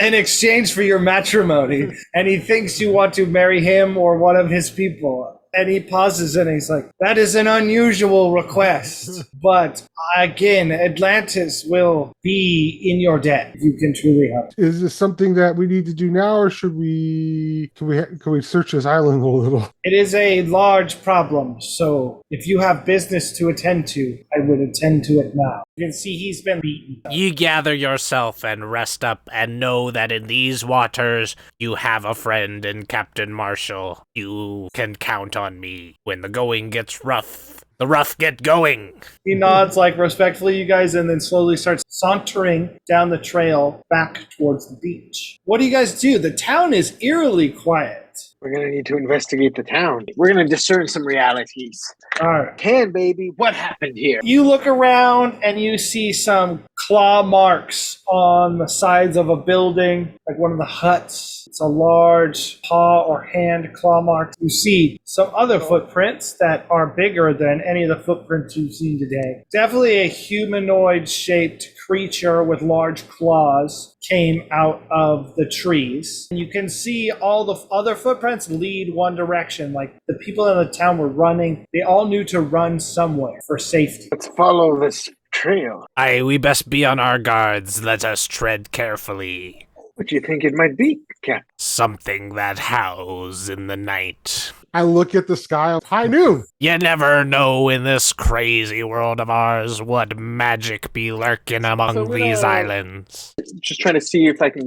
in exchange for your matrimony, and he thinks you want to marry him or one of his people. And he pauses and he's like, "That is an unusual request. But again, Atlantis will be in your debt if you can truly help." Is this something that we need to do now, or can we search this island a little? It is a large problem, so if you have business to attend to, I would attend to it now. You can see he's been beaten. Ye gather yourself and rest up, and know that in these waters you have a friend in Captain Marshall. You can count on me. When the going gets rough, the rough get going. He nods like respectfully, you guys, and then slowly starts sauntering down the trail back towards the beach. What do you guys do? The town is eerily quiet. We're going to need to investigate the town. We're going to discern some realities. All right. Can, baby, what happened here? You look around and you see some claw marks on the sides of a building, like one of the huts. It's a large paw or hand claw mark. You see some other footprints that are bigger than any of the footprints you've seen today. Definitely a humanoid-shaped creature with large claws came out of the trees. You can see all the other footprints lead one direction. Like the people in the town were running. They all knew to run somewhere for safety. Let's follow this trail. Aye, we best be on our guards. Let us tread carefully. What do you think it might be, Cap? Something that howls in the night. I look at the sky. High noon. You never know in this crazy world of ours what magic be lurking among So we're these gonna- islands. Just trying to see if I can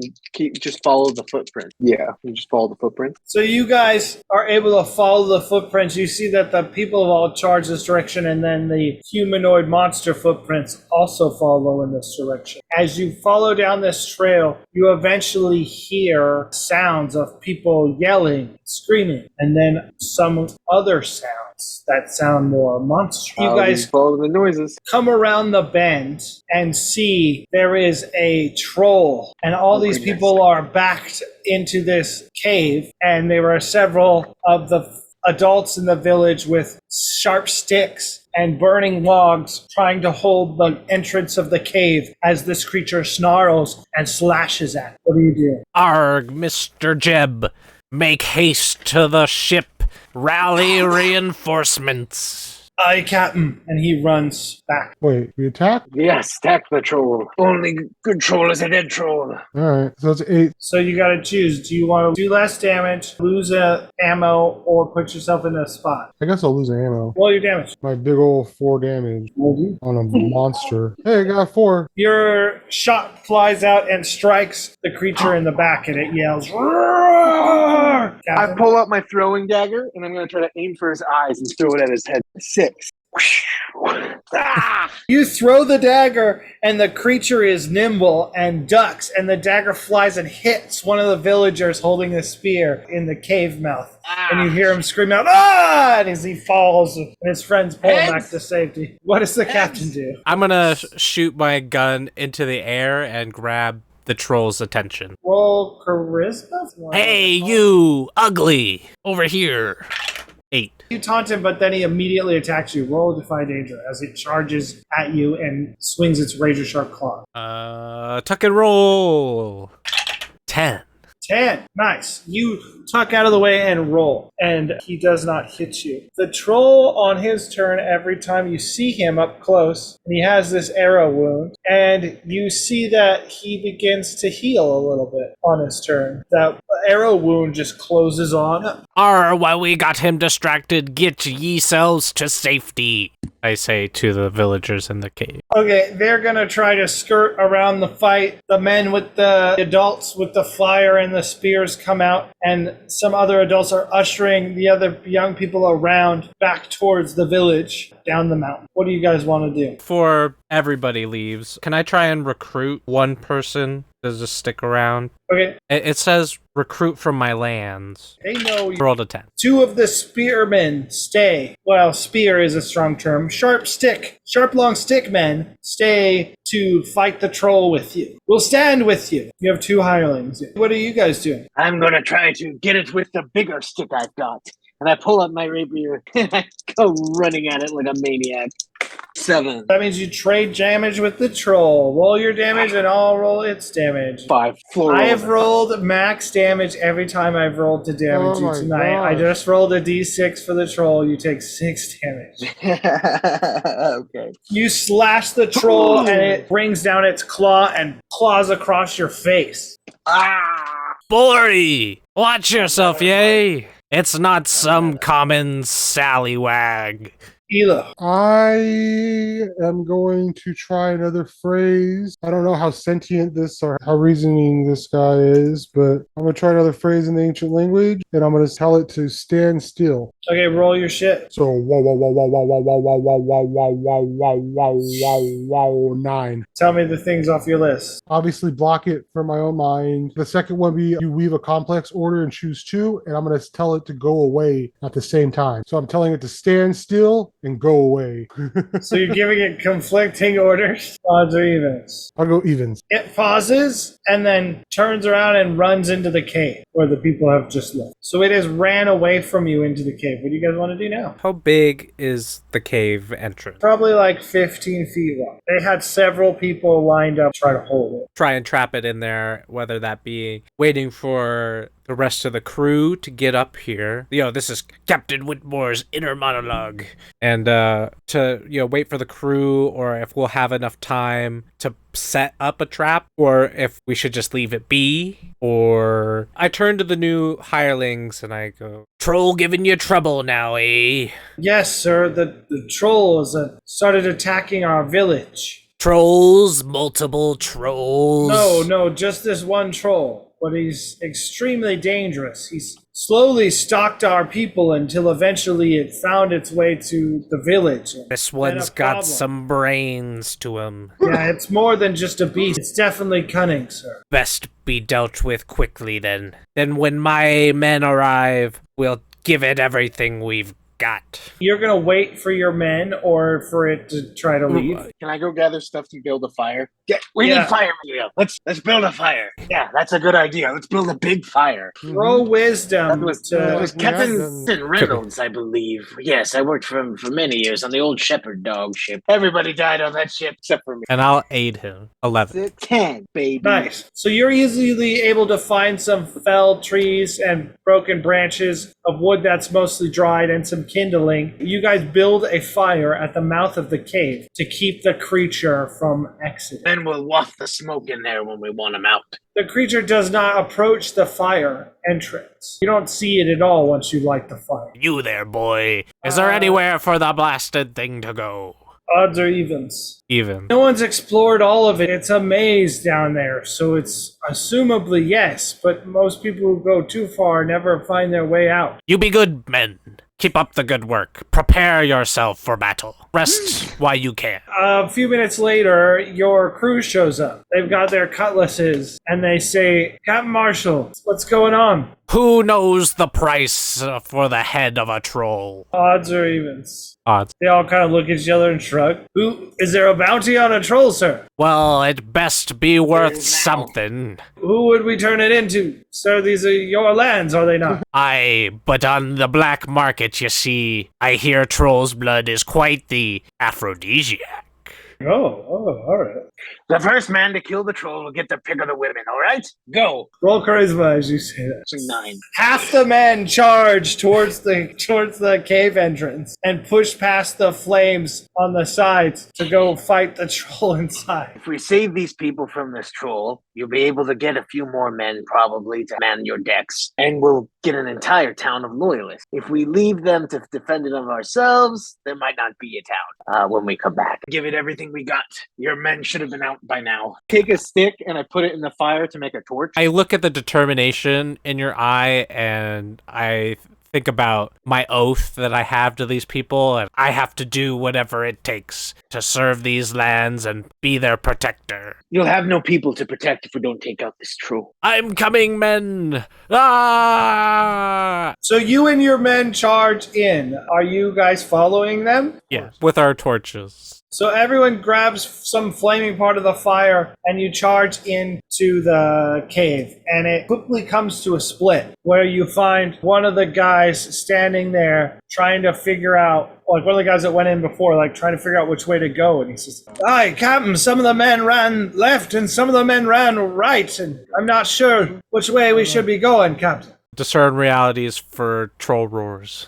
just follow the footprint. Yeah, you just follow the footprint. So you guys are able to follow the footprints. You see that the people have all charged this direction, and then the humanoid monster footprints also follow in this direction. As you follow down this trail, you eventually hear sounds of people yelling, screaming, and then some other sounds that sound more monstrous. You guys follow the noises. come around the bend and see there is a troll, and all these goodness. people are backed into this cave, and there are several of the adults in the village with sharp sticks and burning logs trying to hold the entrance of the cave as this creature snarls and slashes at. What do you do? Arg, Mr. Jeb, make haste to the ship. Rally reinforcements. Aye, Captain. And he runs back. Wait, we attack? Yes, attack the troll. Only good troll is a dead troll. All right, so that's 8. So you got to choose. Do you want to do less damage, lose ammo, or put yourself in a spot? I guess I'll lose the ammo. Roll your damage. My big old 4 damage on a monster. Hey, I got 4. Your shot flies out and strikes the creature in the back, and it yells, "Roar!" I Captain? pull out my throwing dagger and I'm going to try to aim for his eyes and throw it at his head. 6. Ah! You throw the dagger, and the creature is nimble and ducks, and the dagger flies and hits one of the villagers holding a spear in the cave mouth. And you hear him scream out, "Ah!" And as he falls, and his friends pull him back to safety. What does the captain do? I'm gonna shoot my gun into the air and grab the troll's attention. Roll charisma? Hey, you ugly! Over here. 8. You taunt him, but then he immediately attacks you. Roll Defy Danger as it charges at you and swings its razor sharp claw. Tuck and roll. 10. 10. Nice. You tuck out of the way and roll, and he does not hit you. The troll on his turn, every time you see him up close, and he has this arrow wound, and you see that he begins to heal a little bit on his turn. That arrow wound just closes on. While we got him distracted, get ye selves to safety, I say to the villagers in the cave. Okay, they're gonna try to skirt around the fight. The men with the adults with the fire and the spears come out, and some other adults are ushering the other young people around back towards the village down the mountain. What do you guys want to do? Before everybody leaves, can I try and recruit one person to just stick around? Okay, It says recruit from my lands. they know you. Rolled a 10. 2 of the spearmen stay. Well, spear is a strong term. Sharp long stick men stay to fight the troll with you. We'll stand with you. You have 2 hirelings. What are you guys doing? I'm gonna try to get it with the bigger stick I've got. And I pull up my rapier and I go running at it like a maniac. 7. That means you trade damage with the troll. Roll your damage and I'll roll its damage. 5. I have rolled max damage every time I've rolled to damage Oh you my tonight. I gosh. just rolled a d6 for the troll. You take 6 damage. Okay. You slash the troll and it brings down its claw and claws across your face. Ah! Bory! Watch yourself, yay! It's not some common sallywag. Elo. I am going to try another phrase. I don't know how sentient this or how reasoning this guy is, but I'm going to try another phrase in the ancient language, and I'm going to tell it to stand still. Okay, roll your shit. So, wow, wow, wow, wow, wow, wow, wow, wow, wow, wow, wow, wow, wow, wow, wow, 9. Tell me the things off your list. Obviously, block it from my own mind. The second one be you weave a complex order and choose 2, and I'm going to tell it to go away at the same time. So I'm telling it to stand still and go away. So you're giving it conflicting orders. Odds or evens. I'll go evens. It pauses and then turns around and runs into the cave where the people have just left. So it has ran away from you into the cave. What do you guys want to do now? How big is the cave entrance? Probably like 15 feet long. They had several people lined up to try to hold it. Try and trap it in there, whether that be waiting for the rest of the crew to get up here. This is Captain Whitmore's inner monologue. And to, wait for the crew, or if we'll have enough time to set up a trap, or if we should just leave it be. Or I turn to the new hirelings and I go, Troll giving you trouble now, eh? Yes, sir. The trolls started attacking our village. Trolls? Multiple trolls? No, just this one troll. But he's extremely dangerous. He's slowly stalked our people until eventually it found its way to the village. This one's got some brains to him. Yeah, it's more than just a beast. It's definitely cunning, sir. Best be dealt with quickly then. Then when my men arrive, we'll give it everything we've got. You're gonna wait for your men or for it to try to leave? Can I go gather stuff to build a fire? We Yeah. need fire material. Let's build a fire. Yeah, that's a good idea. Let's build a big fire. Roll wisdom That was, to... it was we have Captain done- Reynolds, I believe. Yes, I worked for him for many years on the old shepherd dog ship. Everybody died on that ship except for me. And I'll aid him. 11. 10, baby. Nice. So you're easily able to find some felled trees and broken branches of wood that's mostly dried and some kindling. You guys build a fire at the mouth of the cave to keep the creature from exiting. Then we'll waft the smoke in there when we want him out. The creature does not approach the fire entrance. You don't see it at all once you light the fire. You there, boy. Is there anywhere for the blasted thing to go? Odds or evens? Even. No one's explored all of it. It's a maze down there, so it's assumably yes, but most people who go too far never find their way out. You be good, men. Keep up the good work. Prepare yourself for battle. Rest while you can. A few minutes later, your crew shows up. They've got their cutlasses, and they say, Captain Marshall, what's going on? Who knows the price for the head of a troll? Odds or evens? Odds. They all kind of look at each other and shrug. Is there a bounty on a troll, sir? Well, it best be worth There's now. something. Who would we turn it into? Sir, these are your lands, are they not? Aye, but on the black market, you see, I hear troll's blood is quite the aphrodisiac. All right. The first man to kill the troll will get the pick of the women, all right? Go. Roll charisma as you say that. It's a 9. Half the men charge towards the cave entrance and push past the flames on the sides to go fight the troll inside. If we save these people from this troll, you'll be able to get a few more men probably to man your decks, and we'll get an entire town of loyalists. If we leave them to defend it of ourselves, there might not be a town when we come back. Give it everything we got. Your men should have been out by now. Take a stick and I put it in the fire to make a torch. I look at the determination in your eye and I think about my oath that I have to these people, and I have to do whatever it takes to serve these lands and be their protector. You'll have no people to protect if we don't take out this troll. I'm coming, men! Ah! So you and your men charge in. Are you guys following them? Yeah, with our torches. So everyone grabs some flaming part of the fire and you charge into the cave. And it quickly comes to a split where you find one of the guys standing there trying to figure out, like one of the guys that went in before, like trying to figure out which way to go. And he says, "Aye, Captain, some of the men ran left and some of the men ran right. And I'm not sure which way we should be going, Captain." Discern realities for troll roars.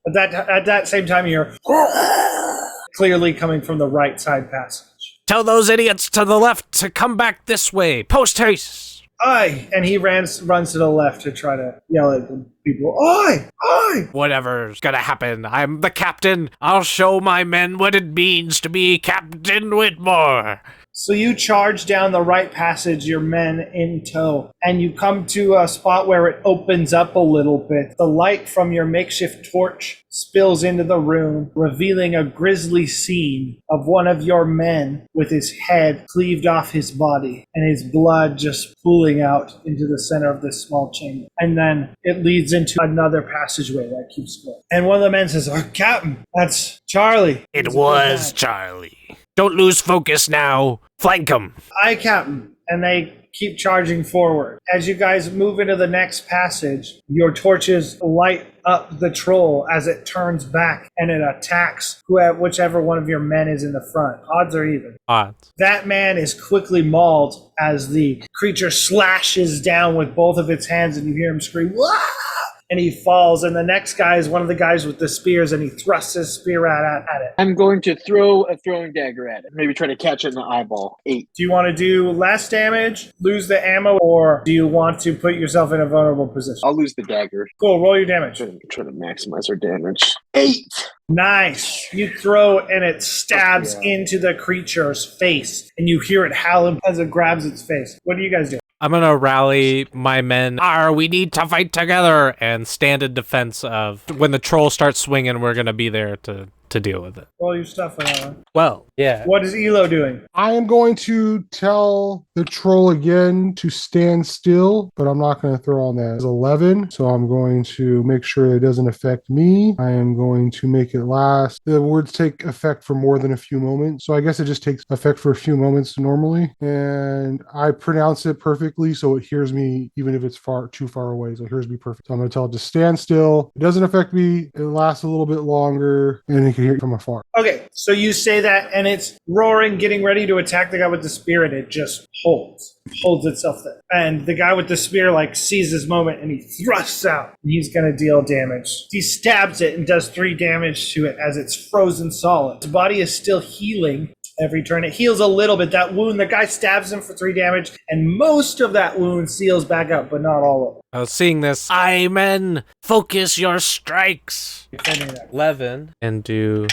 At that same time, you're clearly coming from the right side passage. Tell those idiots to the left to come back this way. Post haste! Aye! And he runs to the left to try to yell at the people. Aye! Aye! Whatever's gonna happen, I'm the captain. I'll show my men what it means to be Captain Whitmore. So you charge down the right passage, your men in tow, and you come to a spot where it opens up a little bit. The light from your makeshift torch spills into the room, revealing a grisly scene of one of your men with his head cleaved off his body and his blood just pooling out into the center of this small chamber. And then it leads into another passageway that keeps going. And one of the men says, "Oh, Captain, that's Charlie." It was Charlie. Don't lose focus now. Flank 'em. Aye, Captain. And they keep charging forward. As you guys move into the next passage, your torches light up the troll as it turns back and it attacks whichever one of your men is in the front. Odds are even. Odds. That man is quickly mauled as the creature slashes down with both of its hands, and you hear him scream, "Wah!" And he falls, and the next guy is one of the guys with the spears, and he thrusts his spear at it. I'm going to throw a throwing dagger at it. Maybe try to catch it in the eyeball. 8. Do you want to do less damage, lose the ammo, or do you want to put yourself in a vulnerable position? I'll lose the dagger. Cool, roll your damage. Try to maximize our damage. 8! Nice. You throw and it stabs into the creature's face, and you hear it howl as it grabs its face. What do you guys do? I'm gonna rally my men. We need to fight together and stand in defense of when the troll starts swinging. We're gonna be there to deal with it. Roll your stuff for that one. Well, yeah. What is Elo doing? I am going to tell the troll again to stand still, but I'm not going to throw on that. It's 11, so I'm going to make sure it doesn't affect me. I am going to make it last. The words take effect for more than a few moments, so I guess it just takes effect for a few moments normally, and I pronounce it perfectly so it hears me even if it's too far away, so it hears me perfect. So I'm going to tell it to stand still. It doesn't affect me. It lasts a little bit longer, and it can hear it from afar. Okay, so you say that, and it's roaring, getting ready to attack the guy with the spear, and it just holds itself there. And the guy with the spear, sees his moment, and he thrusts out, and he's going to deal damage. He stabs it and does 3 damage to it as it's frozen solid. His body is still healing every turn. It heals a little bit. That wound, the guy stabs him for 3 damage, and most of that wound seals back up, but not all of it. I was seeing this. Aye, men, focus your strikes. Defending that. 11 and do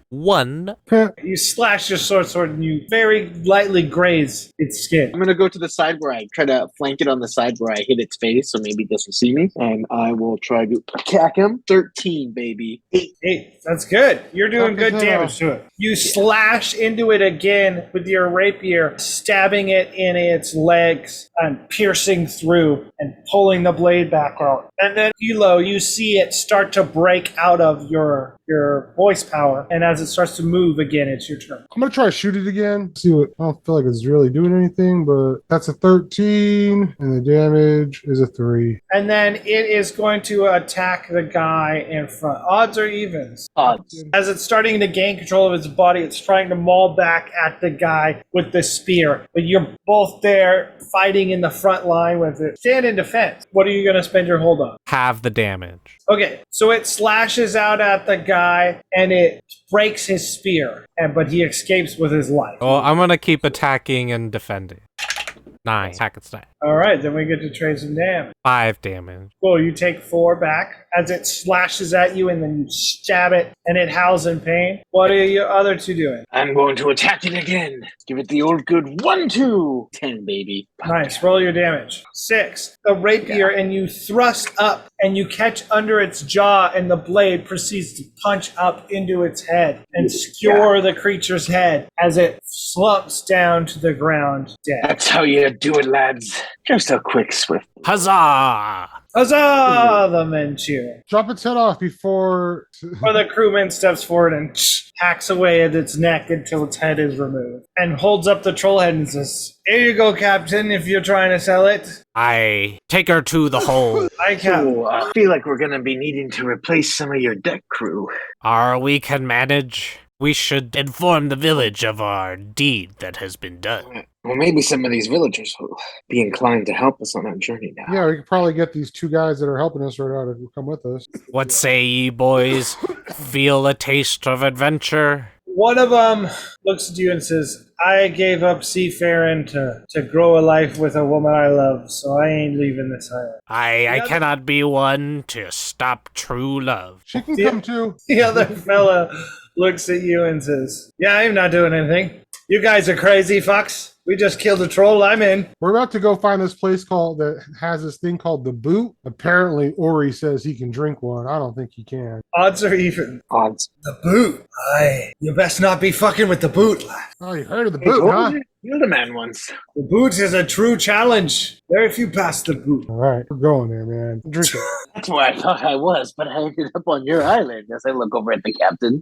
1. You slash your sword, and you very lightly graze its skin. I'm going to go to the side where I try to flank it on the side where I hit its face, so maybe it doesn't see me. And I will try to attack him. 13, baby. 8. That's good. You're doing good damage to it. You slash into it again with your rapier, stabbing it in its legs and piercing through and pulling the blade back out. And then, Elo, you see it start to break out of your your voice power. And as it starts to move again, it's your turn. I'm gonna try to shoot it again. See what I don't feel like it's really doing anything, but that's a 13, and the damage is a 3. And then it is going to attack the guy in front. Odds or evens? Odds. As it's starting to gain control of its body, it's trying to maul back at the guy with the spear. But you're both there fighting in the front line with it. Stand in defense. What are you going to spend your hold on? Have the damage. Okay, so it slashes out at the guy and it breaks his spear, but he escapes with his life. Well, I'm gonna keep attacking and defending. 9. Attack and stat. All right, then we get to trade some damage. 5 damage. Cool, you take 4 back as it slashes at you and then you stab it and it howls in pain. What are your other two doing? I'm going to attack it again. Give it the old good 1-2. 10, baby. Nice, roll your damage. 6. The rapier, and you thrust up and you catch under its jaw and the blade proceeds to punch up into its head and skewer the creature's head as it slumps down to the ground dead. That's how you do it, lads. You're so quick, Swift. Huzzah! Huzzah! The men cheer. Drop its head off before. Or the crewman steps forward and hacks away at its neck until its head is removed. And holds up the troll head and says, "Here you go, Captain, if you're trying to sell it." I take her to the hole. I can. So, I feel like we're going to be needing to replace some of your deck crew. We can manage. We should inform the village of our deed that has been done. Well, maybe some of these villagers will be inclined to help us on our journey now. Yeah, we could probably get these 2 guys that are helping us right now to come with us. What say ye, boys? Feel a taste of adventure? One of them looks at you and says, "I gave up seafaring to grow a life with a woman I love, so I ain't leaving this island." I cannot be one to stop true love. She can come too. The other fella looks at you and says, "Yeah, I'm not doing anything. You guys are crazy fucks. We just killed a troll. I'm in." We're about to go find this place that has this thing called the Boot. Apparently, Ori says he can drink one. I don't think he can. Odds are even. Odds. The boot. Aye. You best not be fucking with the boot, lad. Oh, you heard of the Hey, Boot, huh? You're the man once. The boot is a true challenge. Very few pass the boot. All right, we're going there, man. Drink it. That's where I thought I was, but I ended up on your island as I look over at the captain.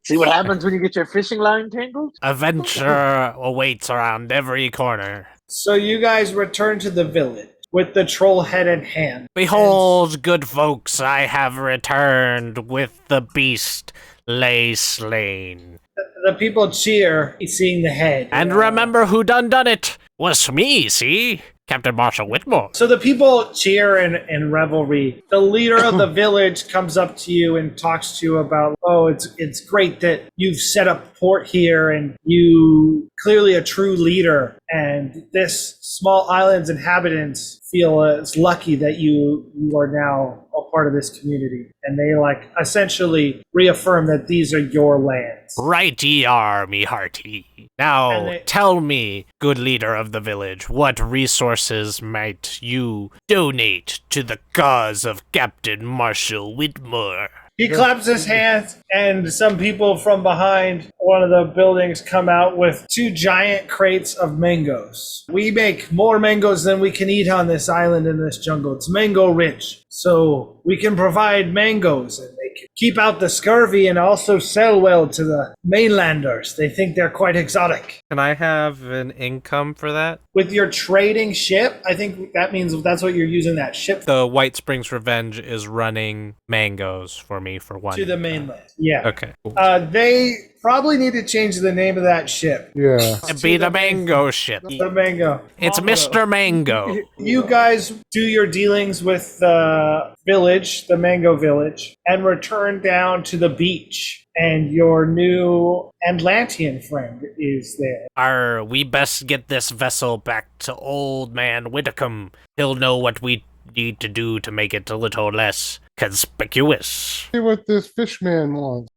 See what happens when you get your fishing line tangled? Adventure awaits around every corner. So you guys return to the village with the troll head in hand. Behold, good folks, I have returned with the beast lay slain. The people cheer, seeing the head. And remember who done it? Was me, see? Captain Marshall Whitmore. So the people cheer in revelry. The leader of the village comes up to you and talks to you about, "Oh, it's great that you've set up port here and you clearly a true leader. And this small island's inhabitants feel it's lucky that you are now a part of this community." And they essentially reaffirm that these are your lands. Right ye are, me hearty. Now, tell me, good leader of the village, what resources might you donate to the cause of Captain Marshall Whitmore? He claps his hands, and some people from behind one of the buildings come out with 2 giant crates of mangoes. "We make more mangoes than we can eat on this island in this jungle. It's mango rich. So we can provide mangoes, and they can keep out the scurvy and also sell well to the mainlanders. They think they're quite exotic." Can I have an income for that? With your trading ship, I think that means that's what you're using that ship for. The White Springs Revenge is running mangoes for me for 1. To the mainland. Yeah. Okay. Cool. They probably need to change the name of that ship. Yeah. Be the mango ship. The mango. It's Mr. Mango. You guys do your dealings with the village, the mango village, and return down to the beach. And your new Atlantean friend is there. We best get this vessel back to Old Man Whitcomb. He'll know what we need to do to make it a little less conspicuous. See what this fishman wants.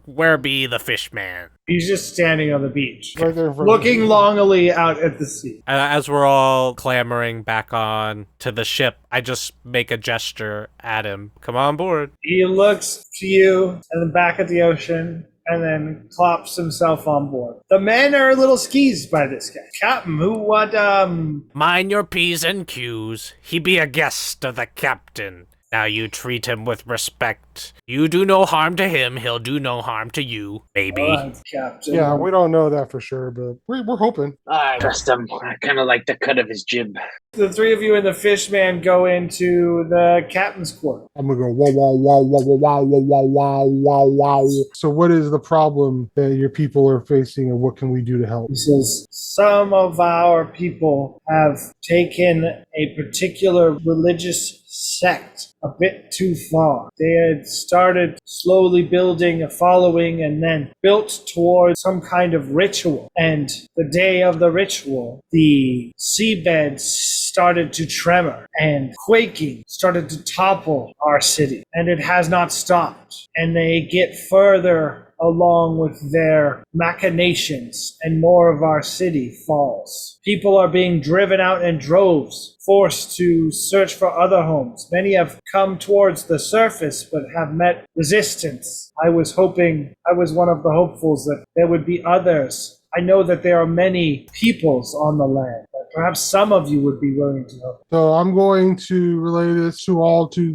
Where be the fishman? He's just standing on the beach, Right there in front looking of you. longingly out at the sea. As we're all clamoring back on to the ship, I just make a gesture at him. Come on board. He looks to you and then back at the ocean and then clops himself on board. The men are a little skeezed by this guy. Captain, Mind your P's and Q's. He be a guest of the captain. Now you treat him with respect. You do no harm to him, he'll do no harm to you, baby. All right, Captain. Yeah, we don't know that for sure, but we're hoping. I trust him. I kind of like the cut of his jib. The three of you and the fishman go into the captain's quarter. I'm gonna go wow wow wow wow wow wow wow wow wow. So what is the problem that your people are facing, and what can we do to help? He says, some of our people have taken a particular religious sect a bit too far. They had started slowly building a following and then built towards some kind of ritual. And the day of the ritual, the seabed started to tremor and quaking started to topple our city. And it has not stopped. And they get further along with their machinations, and more of our city falls. People are being driven out in droves, forced to search for other homes. Many have come towards the surface but have met resistance. I was one of the hopefuls that there would be others. I know that there are many peoples on the land. Perhaps some of you would be willing to help. So I'm going to relay this to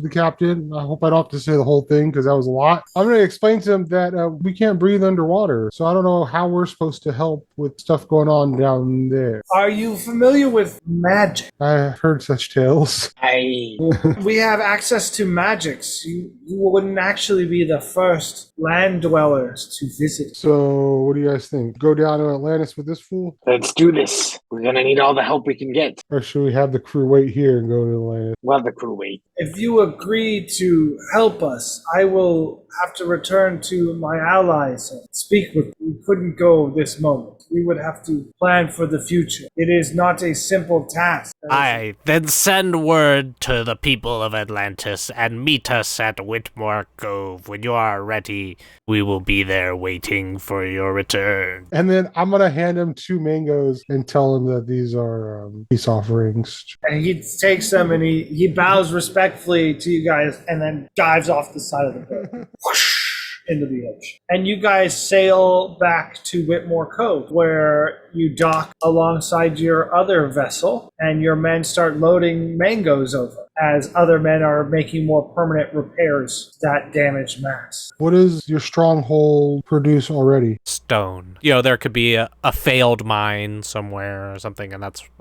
the captain. I hope I don't have to say the whole thing because that was a lot. I'm going to explain to him that we can't breathe underwater. So I don't know how we're supposed to help with stuff going on down there. Are you familiar with magic? I've heard such tales. We have access to magics. You wouldn't actually be the first land dwellers to visit. So what do you guys think? Go down to Atlantis with this fool? Let's do this. We're going to need all the help we can get. Or should we have the crew wait here and go to Atlantis? We'll have the crew wait. If you agree to help us, I will have to return to my allies and speak with them. We couldn't go this moment. We would have to plan for the future. It is not a simple task. Aye, then send word to the people of Atlantis and meet us at Whitmore Cove. When you are ready, we will be there waiting for your return. And then I'm going to hand him 2 mangoes and tell him that these are peace offerings. And he takes them and he bows respectfully to you guys and then dives off the side of the boat. Whoosh, into the ocean. And you guys sail back to Whitmore Cove, where you dock alongside your other vessel, and your men start loading mangoes over as other men are making more permanent repairs to that damaged mast. What does your stronghold produce already? Stone. There could be a failed mine somewhere or something,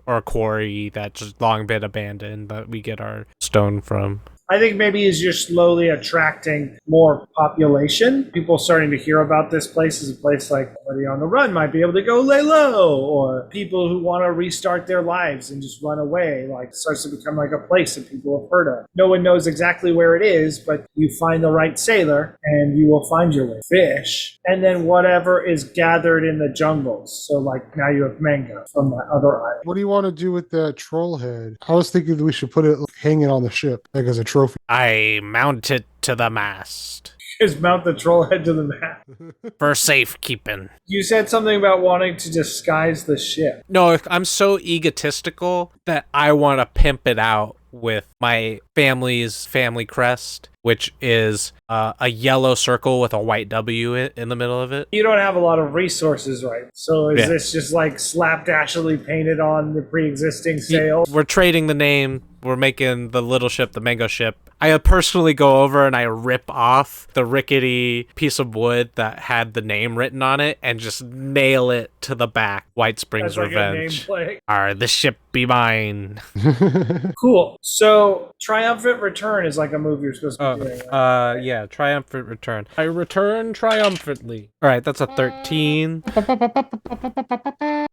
or a quarry that's just long been abandoned that we get our stone from. I think maybe as you're slowly attracting more population, people starting to hear about this place as a place like somebody on the run might be able to go lay low, or people who want to restart their lives and just run away, like it starts to become like a place that people have heard of. No one knows exactly where it is, but you find the right sailor and you will find your way. Fish, and then whatever is gathered in the jungles. So like now you have mango from that other island. What do you want to do with that troll head? I was thinking that we should put it hanging on the ship, like as a trophy. I mount it to the mast. Just mount the troll head to the mast. For safekeeping. You said something about wanting to disguise the ship. No, I'm so egotistical that I want to pimp it out with my family's family crest, which is a yellow circle with a white W in the middle of it. You don't have a lot of resources, right? So is this just like slapdashily painted on the pre-existing sail? We're trading the name. We're making the little ship, the mango ship. I personally go over and I rip off the rickety piece of wood that had the name written on it and just nail it to the back. White Springs That's like Revenge. a nameplate. Alright, the ship be mine. Cool. So Triumphant Return is like a move you're supposed to be doing. Right? Yeah, Triumphant Return. I return triumphantly. Alright, that's a 13.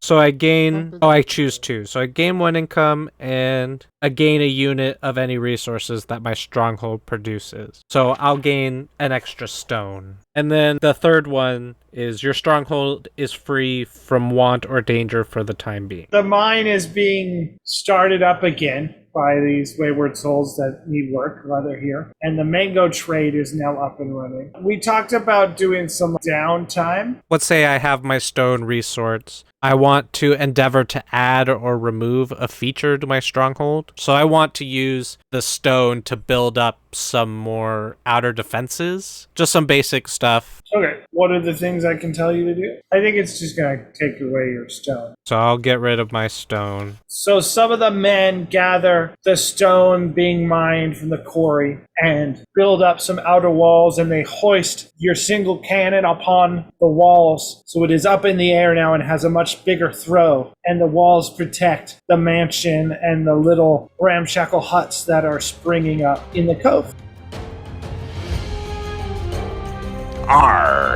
So I gain... I choose 2. So I gain 1 income and I gain a unit of any resources that my stronghold produces. So I'll gain an extra stone. And then the third one is your stronghold is free from want or danger for the time being. The mine is being started up again by these wayward souls that need work while they're here. And the mango trade is now up and running. We talked about doing some downtime. Let's say I have my stone resource. I want to endeavor to add or remove a feature to my stronghold. So I want to use the stone to build up some more outer defenses. Just some basic stuff. Okay, what are the things I can tell you to do? I think it's just going to take away your stone. So I'll get rid of my stone. So some of the men gather the stone being mined from the quarry and build up some outer walls, and they hoist your single cannon upon the walls. So it is up in the air now and has a much bigger throw. And the walls protect the mansion and the little ramshackle huts that are springing up in the cove.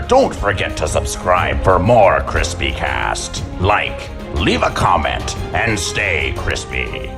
Don't forget to subscribe for more Crispy Cast. Like, leave a comment, and stay crispy.